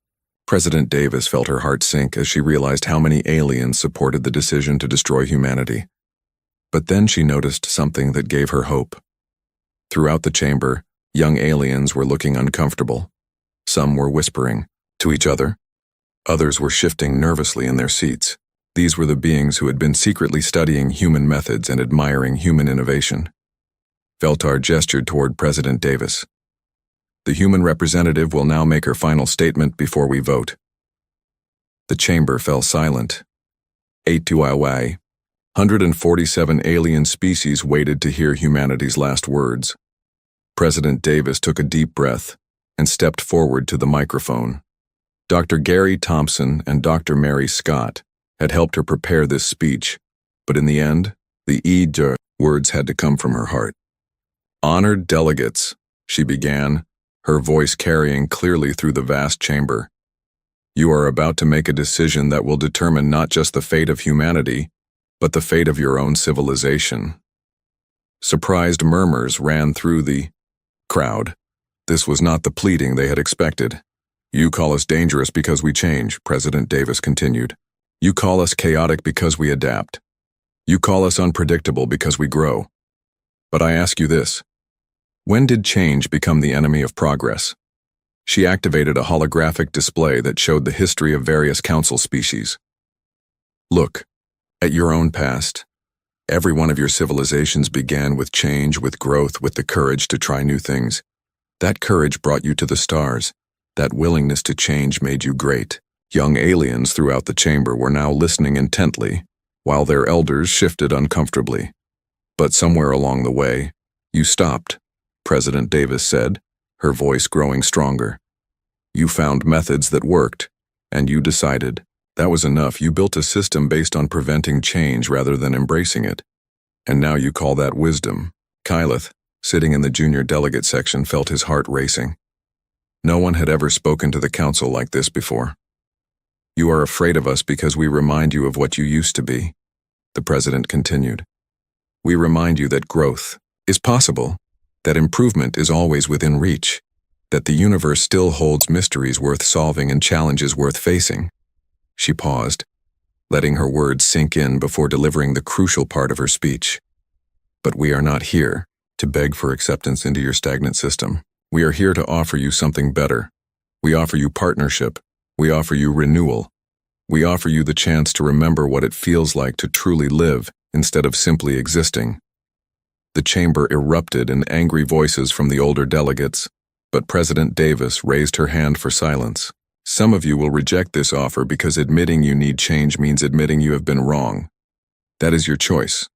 President Davis felt her heart sink as she realized how many aliens supported the decision to destroy humanity. But then she noticed something that gave her hope. Throughout the chamber, young aliens were looking uncomfortable. Some were whispering to each other. Others were shifting nervously in their seats. These were the beings who had been secretly studying human methods and admiring human innovation. Veltar gestured toward President Davis. The human representative will now make her final statement before we vote. The chamber fell silent. 8-2-I-Y. 147 alien species waited to hear humanity's last words. President Davis took a deep breath and stepped forward to the microphone. Dr. Gary Thompson and Dr. Mary Scott had helped her prepare this speech, but in the end, the words had to come from her heart. Honored delegates, she began, her voice carrying clearly through the vast chamber. You are about to make a decision that will determine not just the fate of humanity, but the fate of your own civilization. Surprised murmurs ran through the crowd. This was not the pleading they had expected. You call us dangerous because we change, President Davis continued. You call us chaotic because we adapt. You call us unpredictable because we grow. But I ask you this. When did change become the enemy of progress? She activated a holographic display that showed the history of various council species. Look, at your own past. Every one of your civilizations began with change, with growth, with the courage to try new things. That courage brought you to the stars. That willingness to change made you great. Young aliens throughout the chamber were now listening intently, while their elders shifted uncomfortably. But somewhere along the way, you stopped, President Davis said, her voice growing stronger. You found methods that worked, and you decided. That was enough. You built a system based on preventing change rather than embracing it. And now you call that wisdom. Kyleth, sitting in the junior delegate section, felt his heart racing. No one had ever spoken to the council like this before. You are afraid of us because we remind you of what you used to be, the president continued. We remind you that growth is possible, that improvement is always within reach, that the universe still holds mysteries worth solving and challenges worth facing. She paused, letting her words sink in before delivering the crucial part of her speech. But we are not here to beg for acceptance into your stagnant system. We are here to offer you something better. We offer you partnership. We offer you renewal. We offer you the chance to remember what it feels like to truly live instead of simply existing. The chamber erupted in angry voices from the older delegates, but President Davis raised her hand for silence. Some of you will reject this offer because admitting you need change means admitting you have been wrong. That is your choice.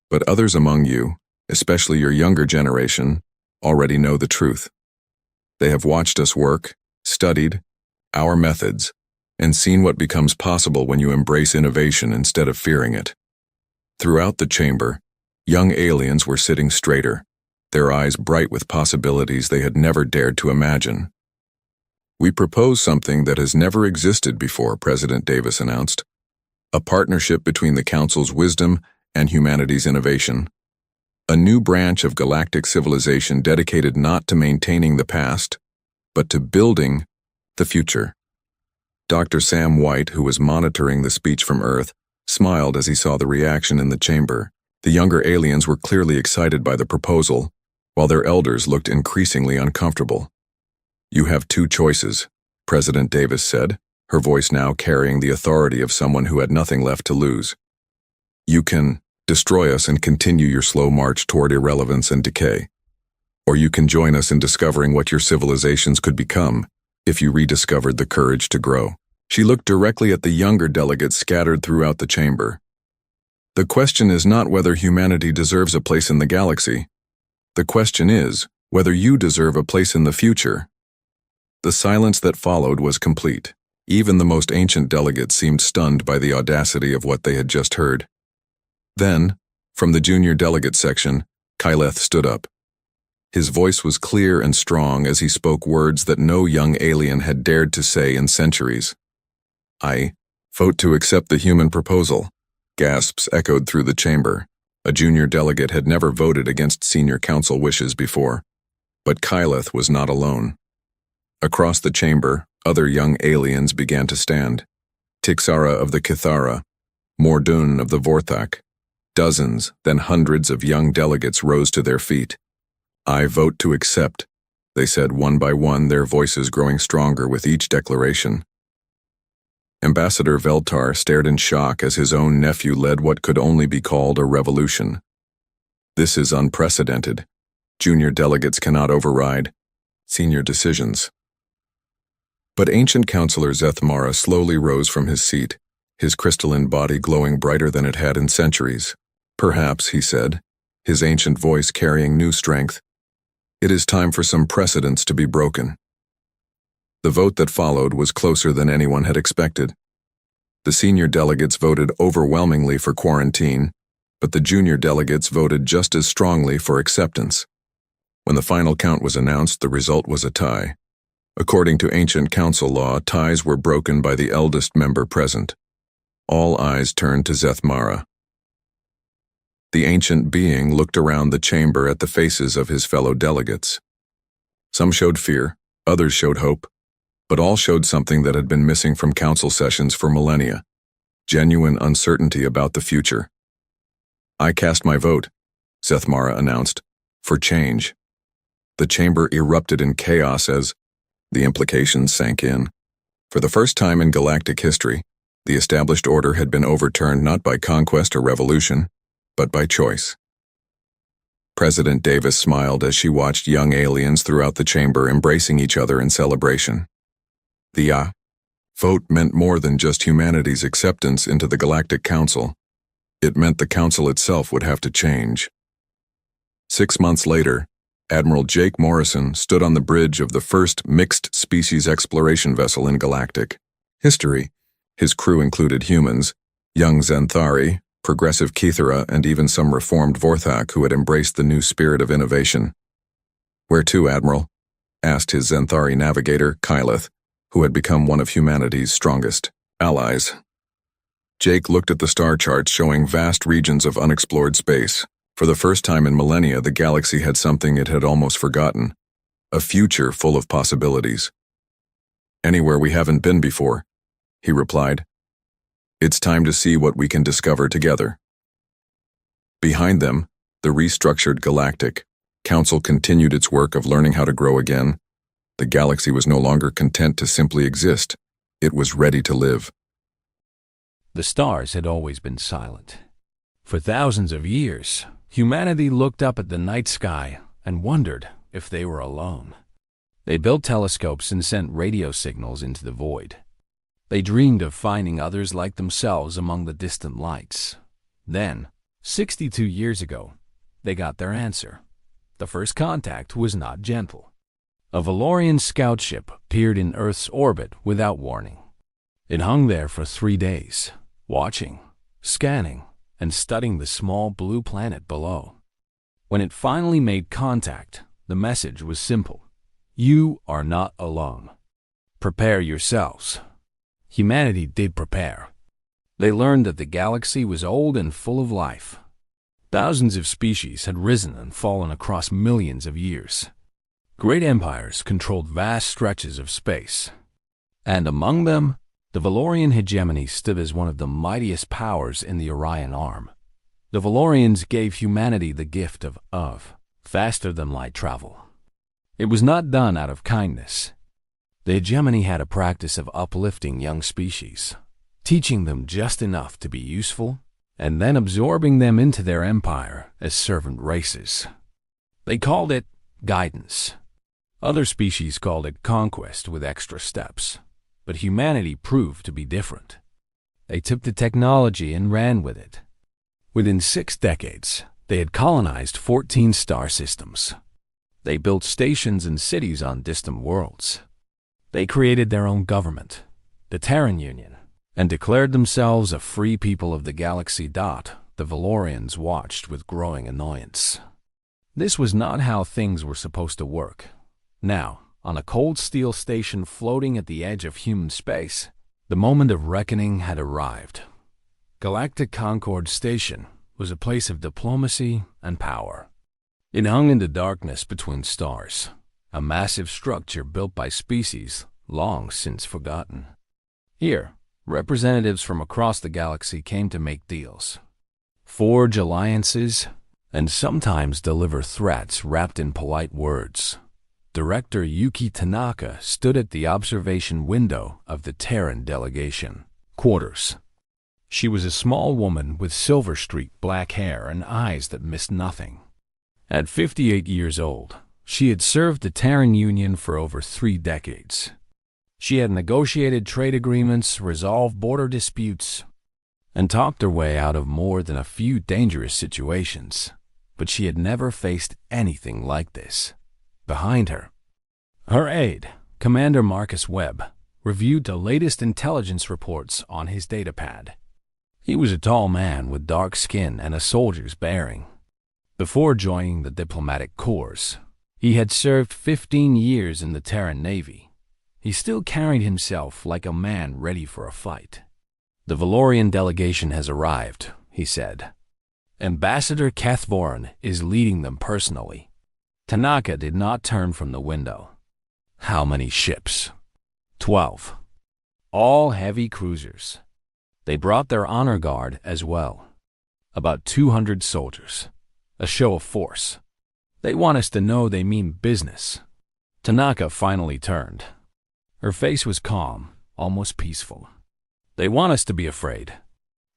But others among you, especially your younger generation, already know the truth. They have watched us work, studied our methods, and seen what becomes possible when you embrace innovation instead of fearing it. Throughout the chamber, young aliens were sitting straighter, their eyes bright with possibilities they had never dared to imagine. We propose something that has never existed before, President Davis announced. A partnership between the Council's wisdom and humanity's innovation. A new branch of galactic civilization dedicated not to maintaining the past, but to building the future. Dr. Sam White, who was monitoring the speech from Earth, smiled as he saw the reaction in the chamber. The younger aliens were clearly excited by the proposal, while their elders looked increasingly uncomfortable. You have two choices, President Davis said, her voice now carrying the authority of someone who had nothing left to lose. You can destroy us and continue your slow march toward irrelevance and decay. Or you can join us in discovering what your civilizations could become if you rediscovered the courage to grow. She looked directly at the younger delegates scattered throughout the chamber. The question is not whether humanity deserves a place in the galaxy. The question is whether you deserve a place in the future. The silence that followed was complete. Even the most ancient delegates seemed stunned by the audacity of what they had just heard. Then, from the junior delegate section, Kyleth stood up. His voice was clear and strong as he spoke words that no young alien had dared to say in centuries. I vote to accept the human proposal. Gasps echoed through the chamber. A junior delegate had never voted against senior council wishes before. But Kyleth was not alone. Across the chamber, other young aliens began to stand. Tixara of the Kithara, Mordun of the Vorthak. Dozens, then hundreds of young delegates rose to their feet. I vote to accept, they said one by one, their voices growing stronger with each declaration. Ambassador Veltar stared in shock as his own nephew led what could only be called a revolution. This is unprecedented. Junior delegates cannot override senior decisions. But ancient counselor Zethmara slowly rose from his seat, his crystalline body glowing brighter than it had in centuries. Perhaps, he said, his ancient voice carrying new strength, it is time for some precedents to be broken. The vote that followed was closer than anyone had expected. The senior delegates voted overwhelmingly for quarantine, but the junior delegates voted just as strongly for acceptance. When the final count was announced, the result was a tie. According to ancient council law, ties were broken by the eldest member present. All eyes turned to Zethmara. The ancient being looked around the chamber at the faces of his fellow delegates. Some showed fear, others showed hope, but all showed something that had been missing from council sessions for millennia: genuine uncertainty about the future. I cast my vote, Zethmara announced, for change. The chamber erupted in chaos as the implications sank in. For the first time in galactic history, the established order had been overturned not by conquest or revolution, but by choice. President Davis smiled as she watched young aliens throughout the chamber embracing each other in celebration. The vote meant more than just humanity's acceptance into the Galactic Council. It meant the Council itself would have to change. 6 months later, Admiral Jake Morrison stood on the bridge of the first mixed-species exploration vessel in galactic history. His crew included humans, young Xanthari, progressive Kithara, and even some reformed Vorthak who had embraced the new spirit of innovation. "Where to, Admiral?" asked his Xanthari navigator, Kyleth, who had become one of humanity's strongest allies. Jake looked at the star charts showing vast regions of unexplored space. For the first time in millennia, the galaxy had something it had almost forgotten, a future full of possibilities. "Anywhere we haven't been before," he replied. "It's time to see what we can discover together." Behind them, the restructured Galactic Council continued its work of learning how to grow again. The galaxy was no longer content to simply exist. It was ready to live. The stars had always been silent. For thousands of years, humanity looked up at the night sky and wondered if they were alone. They built telescopes and sent radio signals into the void. They dreamed of finding others like themselves among the distant lights. Then, 62 years ago, they got their answer. The first contact was not gentle. A Valorian scout ship appeared in Earth's orbit without warning. It hung there for 3 days, watching, scanning, and studying the small blue planet below. When it finally made contact, the message was simple. You are not alone. Prepare yourselves. Humanity did prepare. They learned that the galaxy was old and full of life. Thousands of species had risen and fallen across millions of years. Great empires controlled vast stretches of space. And among them, the Valorian hegemony stood as one of the mightiest powers in the Orion Arm. The Valorians gave humanity the gift of faster-than-light travel. It was not done out of kindness. The hegemony had a practice of uplifting young species, teaching them just enough to be useful, and then absorbing them into their empire as servant races. They called it guidance. Other species called it conquest with extra steps. But humanity proved to be different. They took the technology and ran with it. Within 6 decades, they had colonized 14 star systems. They built stations and cities on distant worlds. They created their own government, the Terran Union, and declared themselves a free people of the galaxy. The Valorians watched with growing annoyance. This was not how things were supposed to work. Now, on a cold steel station floating at the edge of human space, the moment of reckoning had arrived. Galactic Concord Station was a place of diplomacy and power. It hung in the darkness between stars, a massive structure built by species long since forgotten. Here, representatives from across the galaxy came to make deals, forge alliances, and sometimes deliver threats wrapped in polite words. Director Yuki Tanaka stood at the observation window of the Terran delegation quarters. She was a small woman with silver-streaked black hair and eyes that missed nothing. At 58 years old, she had served the Terran Union for over 3 decades. She had negotiated trade agreements, resolved border disputes, and talked her way out of more than a few dangerous situations. But she had never faced anything like this. Behind her, her aide, Commander Marcus Webb, reviewed the latest intelligence reports on his datapad. He was a tall man with dark skin and a soldier's bearing. Before joining the diplomatic corps, he had served 15 years in the Terran Navy. He still carried himself like a man ready for a fight. "The Valorian delegation has arrived," he said. "Ambassador Cathvoran is leading them personally." Tanaka did not turn from the window. "How many ships?" 12. All heavy cruisers. They brought their honor guard as well. About 200 soldiers. A show of force. "They want us to know they mean business." Tanaka finally turned. Her face was calm, almost peaceful. "They want us to be afraid."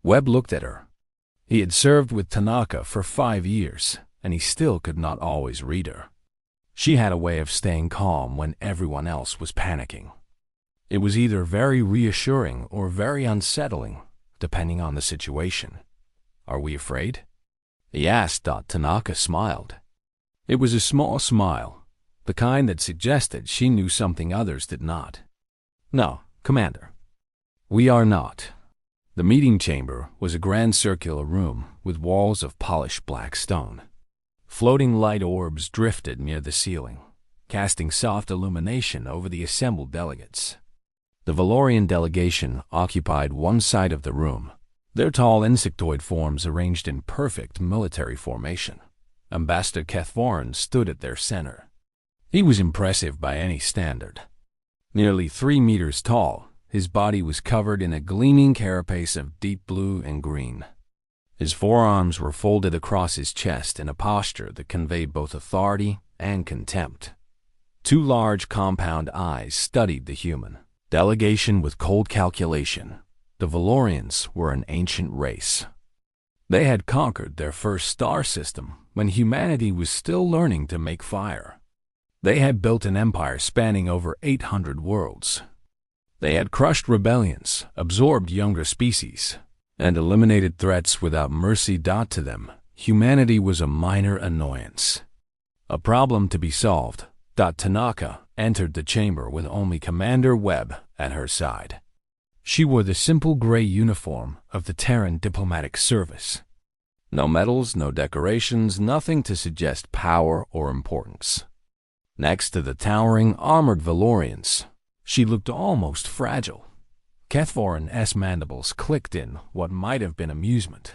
Webb looked at her. He had served with Tanaka for 5 years, and he still could not always read her. She had a way of staying calm when everyone else was panicking. It was either very reassuring or very unsettling, depending on the situation. "Are we afraid?" he asked. Tanaka smiled. It was a small smile, the kind that suggested she knew something others did not. "No, Commander, we are not." The meeting chamber was a grand circular room with walls of polished black stone. Floating light orbs drifted near the ceiling, casting soft illumination over the assembled delegates. The Valorian delegation occupied one side of the room, their tall insectoid forms arranged in perfect military formation. Ambassador Kethvorin stood at their center. He was impressive by any standard. Nearly 3 meters tall, his body was covered in a gleaming carapace of deep blue and green. His forearms were folded across his chest in a posture that conveyed both authority and contempt. 2 large compound eyes studied the human delegation with cold calculation. The Valorians were an ancient race. They had conquered their first star system when humanity was still learning to make fire. They had built an empire spanning over 800 worlds. They had crushed rebellions, absorbed younger species, and eliminated threats without mercy. To them, humanity was a minor annoyance, a problem to be solved. Tanaka entered the chamber with only Commander Webb at her side. She wore the simple gray uniform of the Terran Diplomatic Service. No medals, no decorations, nothing to suggest power or importance. Next to the towering, armored Valorians, she looked almost fragile. Kethvorin's mandibles clicked in what might have been amusement.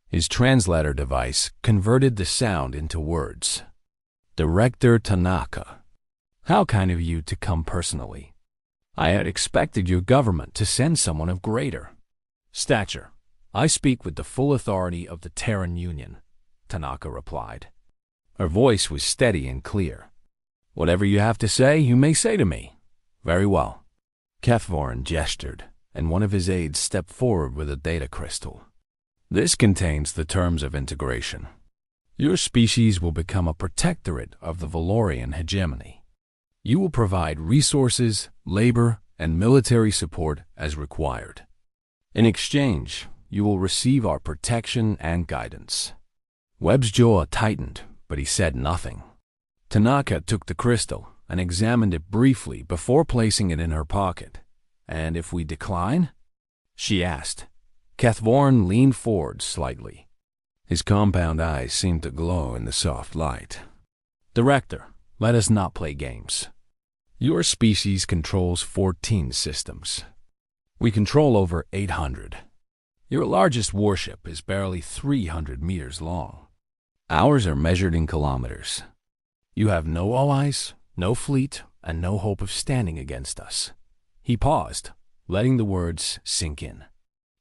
His translator device converted the sound into words. Director Tanaka, how kind of you to come personally. I had expected your government to send someone of greater stature. I speak with the full authority of the Terran Union, Tanaka replied. Her voice was steady and clear. Whatever you have to say, you may say to me. Very well. Kethvorin gestured, and one of his aides stepped forward with a data crystal. This contains the terms of integration. Your species will become a protectorate of the Valorian hegemony. You will provide resources, labor, and military support as required. In exchange, you will receive our protection and guidance. Webb's jaw tightened, but he said nothing. Tanaka took the crystal and examined it briefly before placing it in her pocket. And if we decline? She asked. Kethvorin leaned forward slightly. His compound eyes seemed to glow in the soft light. Director, let us not play games. Your species controls 14 systems. We control over 800. Your largest warship is barely 300 meters long. Ours are measured in kilometers. You have no allies, no fleet, and no hope of standing against us. He paused, letting the words sink in.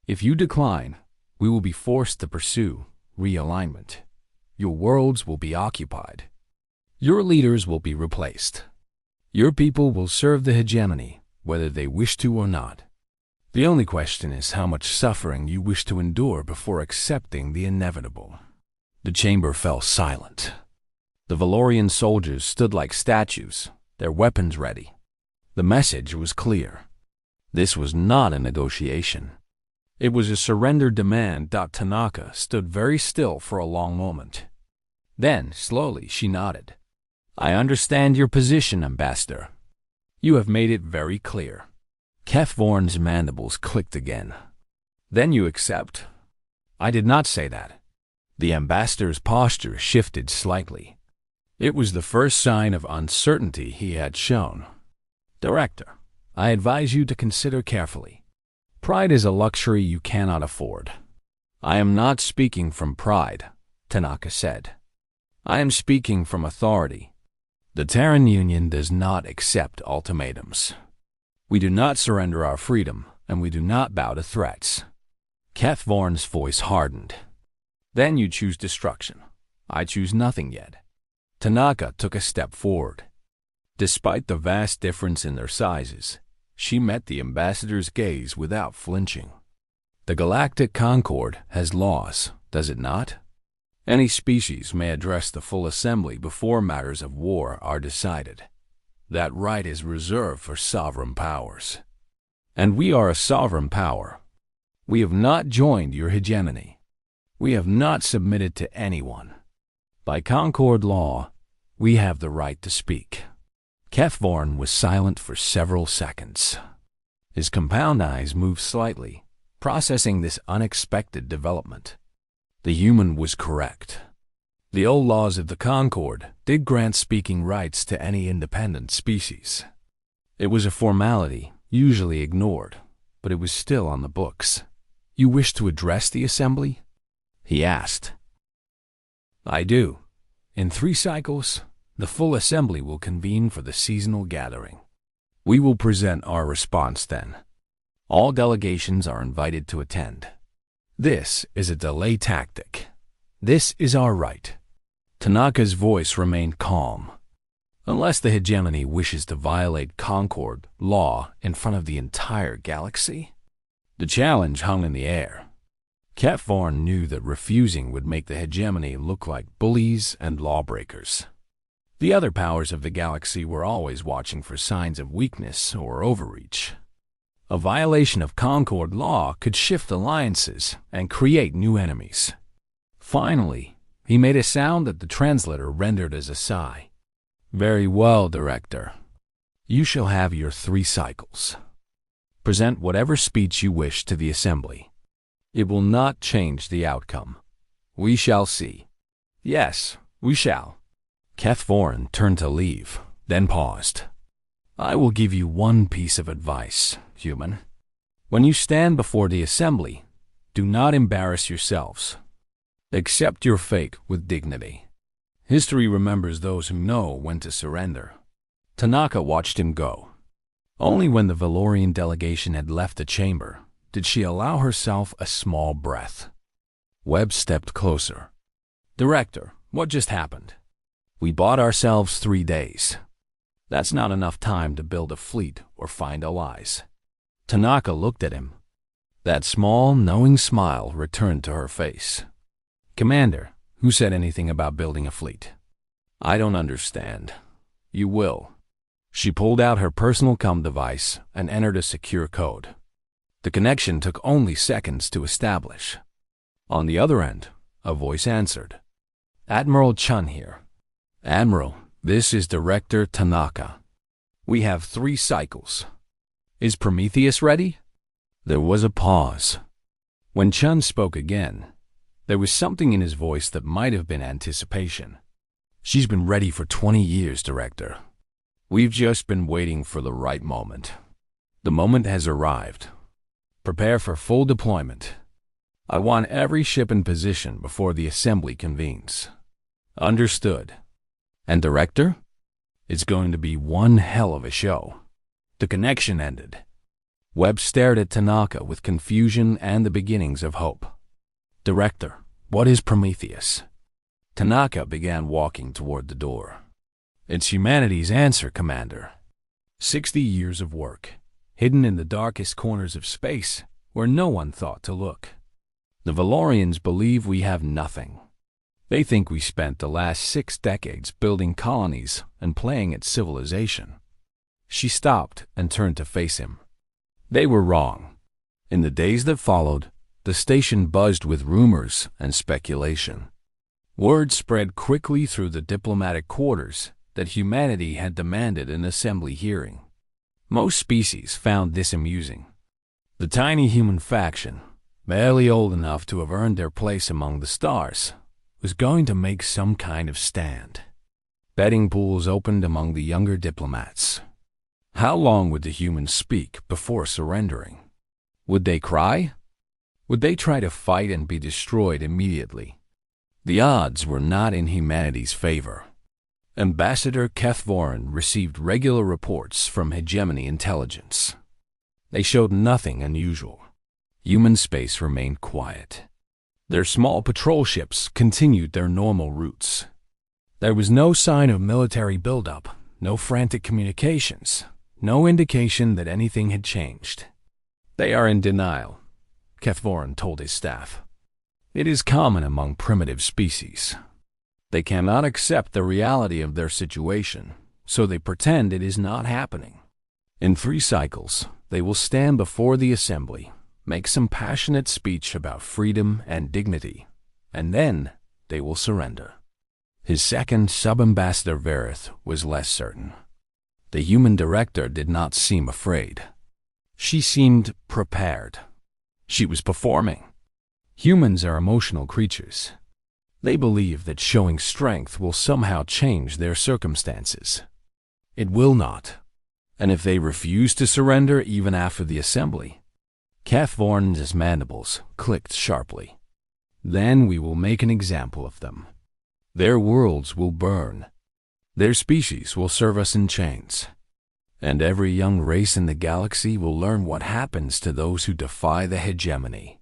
If you decline, we will be forced to pursue realignment. Your worlds will be occupied. Your leaders will be replaced. Your people will serve the hegemony, whether they wish to or not. The only question is how much suffering you wish to endure before accepting the inevitable. The chamber fell silent. The Valorian soldiers stood like statues, their weapons ready. The message was clear. This was not a negotiation. It was a surrender demand. Tanaka stood very still for a long moment. Then, slowly, she nodded. I understand your position, Ambassador. You have made it very clear. Kethvorin's mandibles clicked again. Then you accept? I did not say that. The ambassador's posture shifted slightly. It was the first sign of uncertainty he had shown. Director, I advise you to consider carefully. Pride is a luxury you cannot afford. I am not speaking from pride, Tanaka said. I am speaking from authority. The Terran Union does not accept ultimatums. We do not surrender our freedom, and we do not bow to threats. Kethvorin's voice hardened. Then you choose destruction. I choose nothing yet. Tanaka took a step forward. Despite the vast difference in their sizes, she met the ambassador's gaze without flinching. The Galactic Concord has laws, does it not? Any species may address the full assembly before matters of war are decided. That right is reserved for sovereign powers. And we are a sovereign power. We have not joined your hegemony. We have not submitted to anyone. By Concord law, we have the right to speak. Kethvorin was silent for several seconds. His compound eyes moved slightly, processing this unexpected development. The human was correct. The old laws of the Concord did grant speaking rights to any independent species. It was a formality, usually ignored, but it was still on the books. "You wish to address the assembly?" he asked. "I do. In 3 cycles, the full assembly will convene for the seasonal gathering. We will present our response then. All delegations are invited to attend. This is a delay tactic. This is our right." Tanaka's voice remained calm. "Unless the hegemony wishes to violate Concord law in front of the entire galaxy?" The challenge hung in the air. HFY knew that refusing would make the hegemony look like bullies and lawbreakers. The other powers of the galaxy were always watching for signs of weakness or overreach. A violation of Concord law could shift alliances and create new enemies. Finally, he made a sound that the translator rendered as a sigh. "Very well, Director. You shall have your 3 cycles. Present whatever speech you wish to the assembly. It will not change the outcome. We shall see." "Yes, we shall." HFY turned to leave, then paused. "I will give you one piece of advice, human. When you stand before the assembly, do not embarrass yourselves. Accept your fate with dignity. History remembers those who know when to surrender." Tanaka watched him go. Only when the Valorian delegation had left the chamber did she allow herself a small breath. Webb stepped closer. "Director, what just happened? We bought ourselves 3 days. That's not enough time to build a fleet or find allies." Tanaka looked at him. That small, knowing smile returned to her face. "Commander, who said anything about building a fleet?" "I don't understand." "You will." She pulled out her personal comm device and entered a secure code. The connection took only seconds to establish. On the other end, a voice answered. "Admiral Chun here." "Admiral, this is Director Tanaka. We have 3 cycles. Is Prometheus ready?" There was a pause. When Chun spoke again, there was something in his voice that might have been anticipation. "She's been ready for 20 years, Director. We've just been waiting for the right moment. The moment has arrived. Prepare for full deployment. I want every ship in position before the assembly convenes." "Understood." "And Director? It's going to be one hell of a show." The connection ended. Webb stared at Tanaka with confusion and the beginnings of hope. "Director, what is Prometheus?" Tanaka began walking toward the door. "It's humanity's answer, Commander. 60 years of work, hidden in the darkest corners of space where no one thought to look. The Valorians believe we have nothing. They think we spent the last 6 decades building colonies and playing at civilization." She stopped and turned to face him. They were wrong. In the days that followed, the station buzzed with rumors and speculation. Word spread quickly through the diplomatic quarters that humanity had demanded an assembly hearing. Most species found this amusing. The tiny human faction, barely old enough to have earned their place among the stars, was going to make some kind of stand. Betting pools opened among the younger diplomats. How long would the humans speak before surrendering? Would they cry? Would they try to fight and be destroyed immediately? The odds were not in humanity's favor. Ambassador HFY received regular reports from hegemony intelligence. They showed nothing unusual. Human space remained quiet. Their small patrol ships continued their normal routes. There was no sign of military buildup, no frantic communications, no indication that anything had changed. "They are in denial," HFY told his staff. "It is common among primitive species. They cannot accept the reality of their situation, so they pretend it is not happening. In 3 cycles, they will stand before the assembly, make some passionate speech about freedom and dignity, and then they will surrender." His second sub-ambassador Verith was less certain. The human director did not seem afraid. She seemed prepared. She was performing. Humans are emotional creatures. They believe that showing strength will somehow change their circumstances. It will not. And if they refuse to surrender even after the assembly, Cathvorn's mandibles clicked sharply. Then we will make an example of them. Their worlds will burn. Their species will serve us in chains. And every young race in the galaxy will learn what happens to those who defy the hegemony.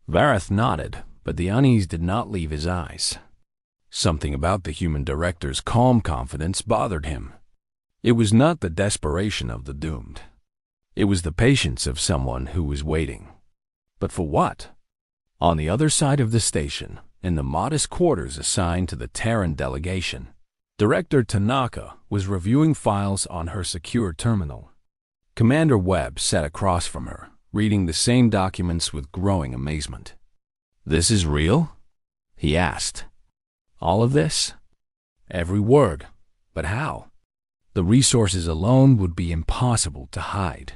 Vareth nodded, but the unease did not leave his eyes. Something about the human director's calm confidence bothered him. It was not the desperation of the doomed. It was the patience of someone who was waiting. But for what? On the other side of the station, in the modest quarters assigned to the Terran delegation, Director Tanaka was reviewing files on her secure terminal. Commander Webb sat across from her, reading the same documents with growing amazement. "This is real?" he asked. "All of this?" "Every word. But how? The resources alone would be impossible to hide.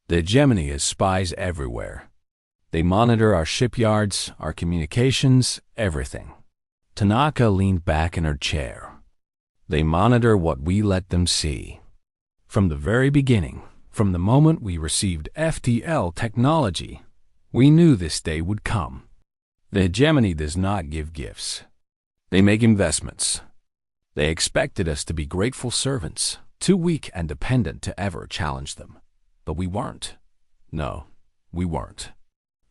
The hegemony has spies everywhere. They monitor our shipyards, our communications, everything." Tanaka leaned back in her chair. "They monitor what we let them see. From the very beginning, from the moment we received FTL technology, we knew this day would come. The hegemony does not give gifts. They make investments. They expected us to be grateful servants, too weak and dependent to ever challenge them. But we weren't. No, we weren't."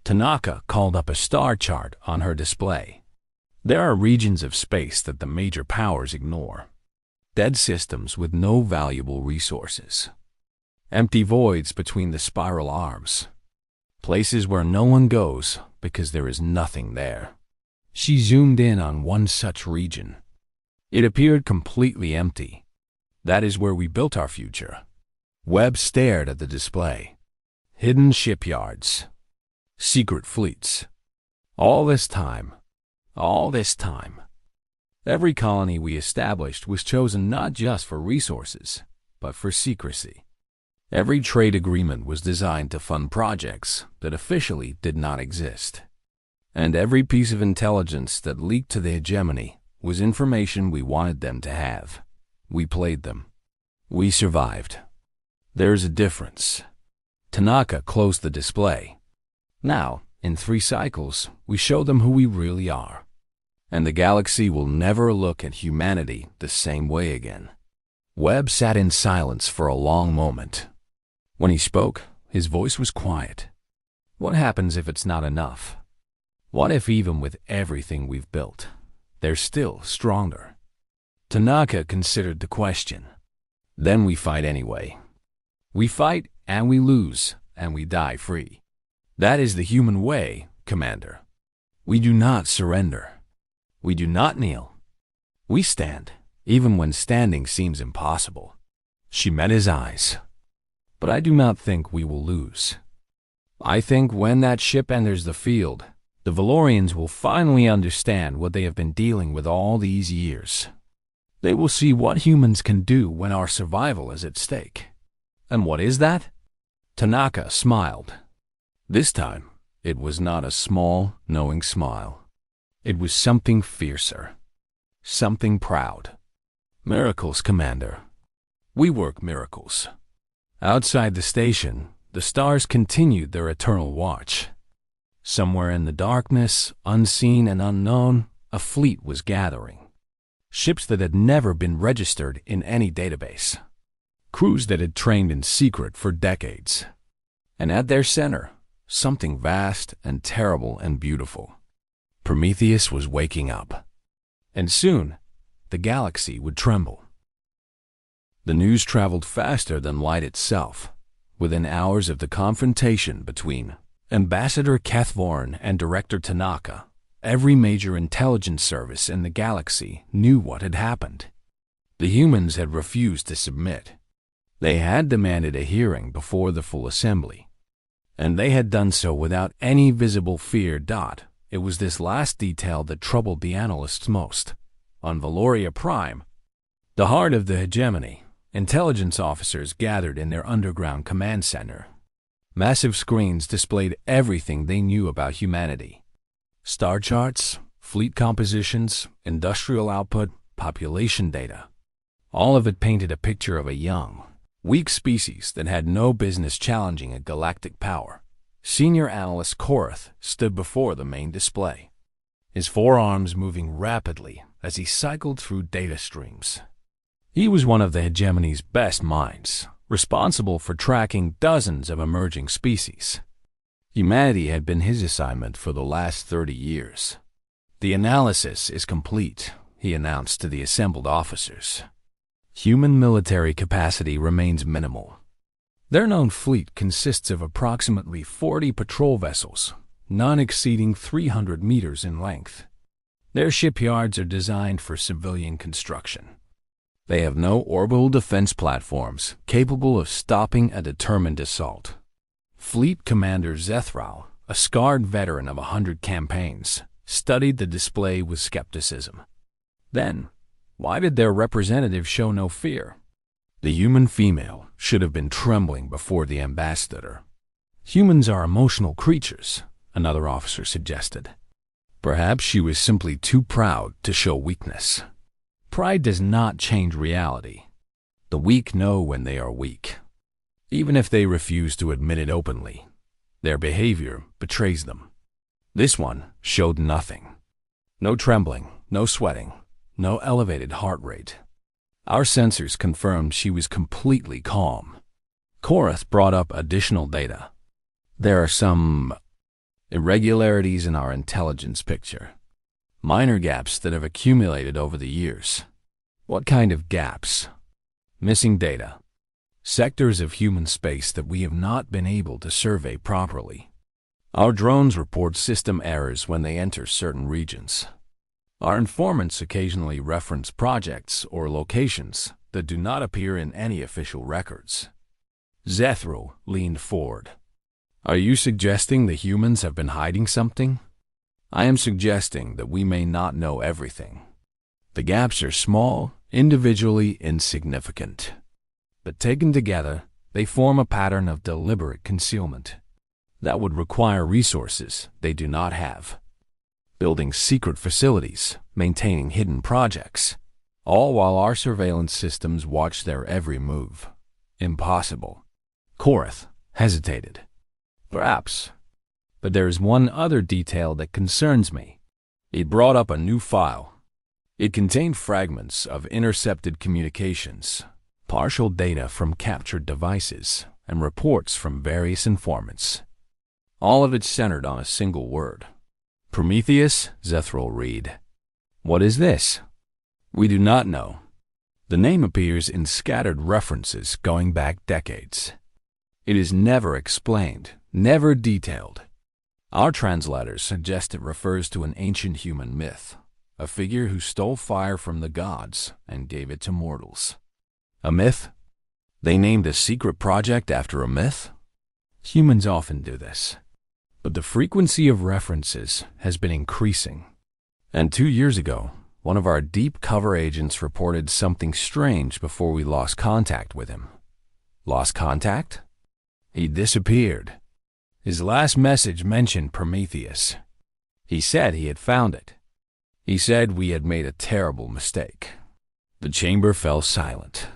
Tanaka called up a star chart on her display. "There are regions of space that the major powers ignore. Dead systems with no valuable resources. Empty voids between the spiral arms. Places where no one goes because there is nothing there." She zoomed in on one such region. It appeared completely empty. "That is where we built our future." Webb stared at the display. Hidden shipyards. Secret fleets. All this time. Every colony we established was chosen not just for resources, but for secrecy. Every trade agreement was designed to fund projects that officially did not exist. And every piece of intelligence that leaked to the hegemony was information we wanted them to have. We played them. We survived. There's a difference. Tanaka closed the display. Now, in 3 cycles, we show them who we really are. And the galaxy will never look at humanity the same way again. Webb sat in silence for a long moment. When he spoke, his voice was quiet. What happens if it's not enough? What if even with everything we've built, they're still stronger? Tanaka considered the question. Then we fight anyway. We fight and we lose and we die free. That is the human way, Commander. We do not surrender. We do not kneel. We stand, even when standing seems impossible. She met his eyes. But I do not think we will lose. I think when that ship enters the field, the Valorians will finally understand what they have been dealing with all these years. They will see what humans can do when our survival is at stake. And what is that? Tanaka smiled. This time, it was not a small, knowing smile. It was something fiercer. Something proud. Miracles, Commander. We work miracles. Outside the station, the stars continued their eternal watch. Somewhere in the darkness, unseen and unknown, a fleet was gathering. Ships that had never been registered in any database. Crews that had trained in secret for decades. And at their center, something vast and terrible and beautiful. Prometheus was waking up. And soon, the galaxy would tremble. The news traveled faster than light itself. Within hours of the confrontation between Ambassador Cathvorn and Director Tanaka, every major intelligence service in the galaxy knew what had happened. The humans had refused to submit. They had demanded a hearing before the full assembly. And they had done so without any visible fear. It was this last detail that troubled the analysts most. On Valoria Prime, the heart of the hegemony, intelligence officers gathered in their underground command center. Massive screens displayed everything they knew about humanity. Star charts, fleet compositions, industrial output, population data. All of it painted a picture of a young, weak species that had no business challenging a galactic power. Senior analyst Korath stood before the main display, his forearms moving rapidly as he cycled through data streams. He was one of the hegemony's best minds, responsible for tracking dozens of emerging species. Humanity had been his assignment for the last 30 years. "The analysis is complete," he announced to the assembled officers. "Human military capacity remains minimal. Their known fleet consists of approximately 40 patrol vessels, none exceeding 300 meters in length. Their shipyards are designed for civilian construction. They have no orbital defense platforms capable of stopping a determined assault." Fleet Commander Zethral, a scarred veteran of 100 campaigns, studied the display with skepticism. Then, why did their representative show no fear? The human female should have been trembling before the ambassador. "Humans are emotional creatures," another officer suggested. Perhaps she was simply too proud to show weakness. Pride does not change reality. The weak know when they are weak, even if they refuse to admit it openly. Their behavior betrays them. This one showed nothing. No trembling, no sweating, no elevated heart rate. Our sensors confirmed she was completely calm. Korath brought up additional data. "There are some irregularities in our intelligence picture. Minor gaps that have accumulated over the years." "What kind of gaps?" "Missing data. Sectors of human space that we have not been able to survey properly. Our drones report system errors when they enter certain regions. Our informants occasionally reference projects or locations that do not appear in any official records." Zethral leaned forward. "Are you suggesting the humans have been hiding something?" "I am suggesting that we may not know everything. The gaps are small, individually insignificant, but taken together, they form a pattern of deliberate concealment that would require resources they do not have. Building secret facilities, maintaining hidden projects, all while our surveillance systems watch their every move. Impossible." Korath hesitated. "Perhaps. But there is one other detail that concerns me." He brought up a new file. It contained fragments of intercepted communications, partial data from captured devices, and reports from various informants. All of it centered on a single word. "Prometheus," Zethral read. "What is this?" "We do not know. The name appears in scattered references going back decades. It is never explained, never detailed. Our translators suggest it refers to an ancient human myth, a figure who stole fire from the gods and gave it to mortals." "A myth? They named a secret project after a myth?" "Humans often do this. But the frequency of references has been increasing. And 2 years ago, one of our deep cover agents reported something strange before we lost contact with him." "Lost contact?" "He disappeared. His last message mentioned Prometheus. He said he had found it. He said we had made a terrible mistake." The chamber fell silent.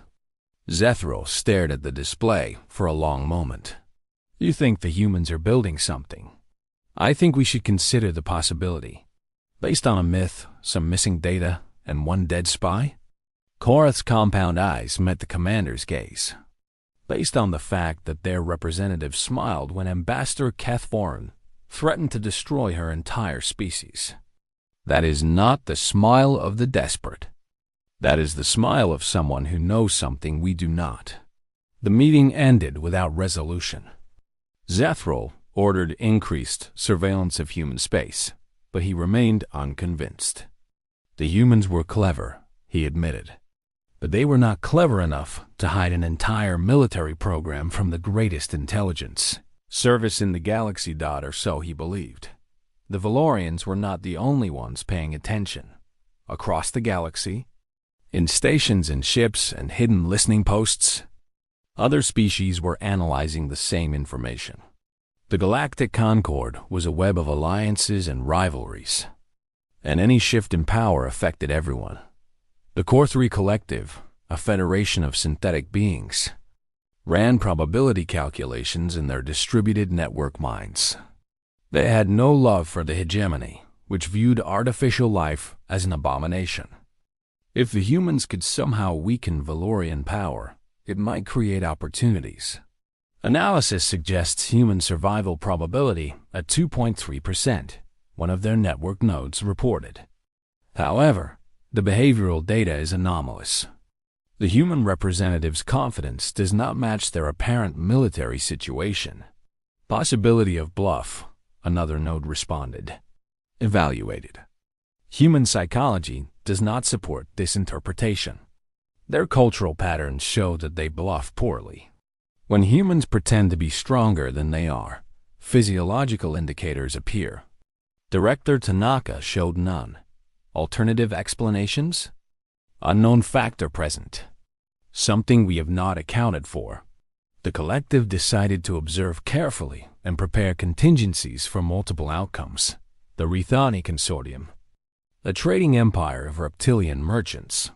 Zethral stared at the display for a long moment. "You think the humans are building something? I think we should consider the possibility. Based on a myth, some missing data, and one dead spy?" Korath's compound eyes met the commander's gaze. "Based on the fact that their representative smiled when Ambassador Kethvorin threatened to destroy her entire species. That is not the smile of the desperate. That is the smile of someone who knows something we do not." The meeting ended without resolution. Zethral ordered increased surveillance of human space, but he remained unconvinced. The humans were clever, he admitted, but they were not clever enough to hide an entire military program from the greatest intelligence service in the galaxy. Or so he believed. The Valorians were not the only ones paying attention. Across the galaxy, in stations and ships and hidden listening posts, other species were analyzing the same information. The Galactic Concord was a web of alliances and rivalries, and any shift in power affected everyone. The Core 3 Collective, a federation of synthetic beings, ran probability calculations in their distributed network minds. They had no love for the hegemony, which viewed artificial life as an abomination. If the humans could somehow weaken Valorian power, it might create opportunities. Analysis suggests human survival probability at 2.3%, one of their network nodes reported. However, the behavioral data is anomalous. The human representative's confidence does not match their apparent military situation. Possibility of bluff, another node responded. Evaluated. Human psychology does not support this interpretation. Their cultural patterns show that they bluff poorly. When humans pretend to be stronger than they are, physiological indicators appear. Director Tanaka showed none. Alternative explanations? Unknown factor present. Something we have not accounted for. The collective decided to observe carefully and prepare contingencies for multiple outcomes. The Rithani Consortium, a trading empire of reptilian merchants,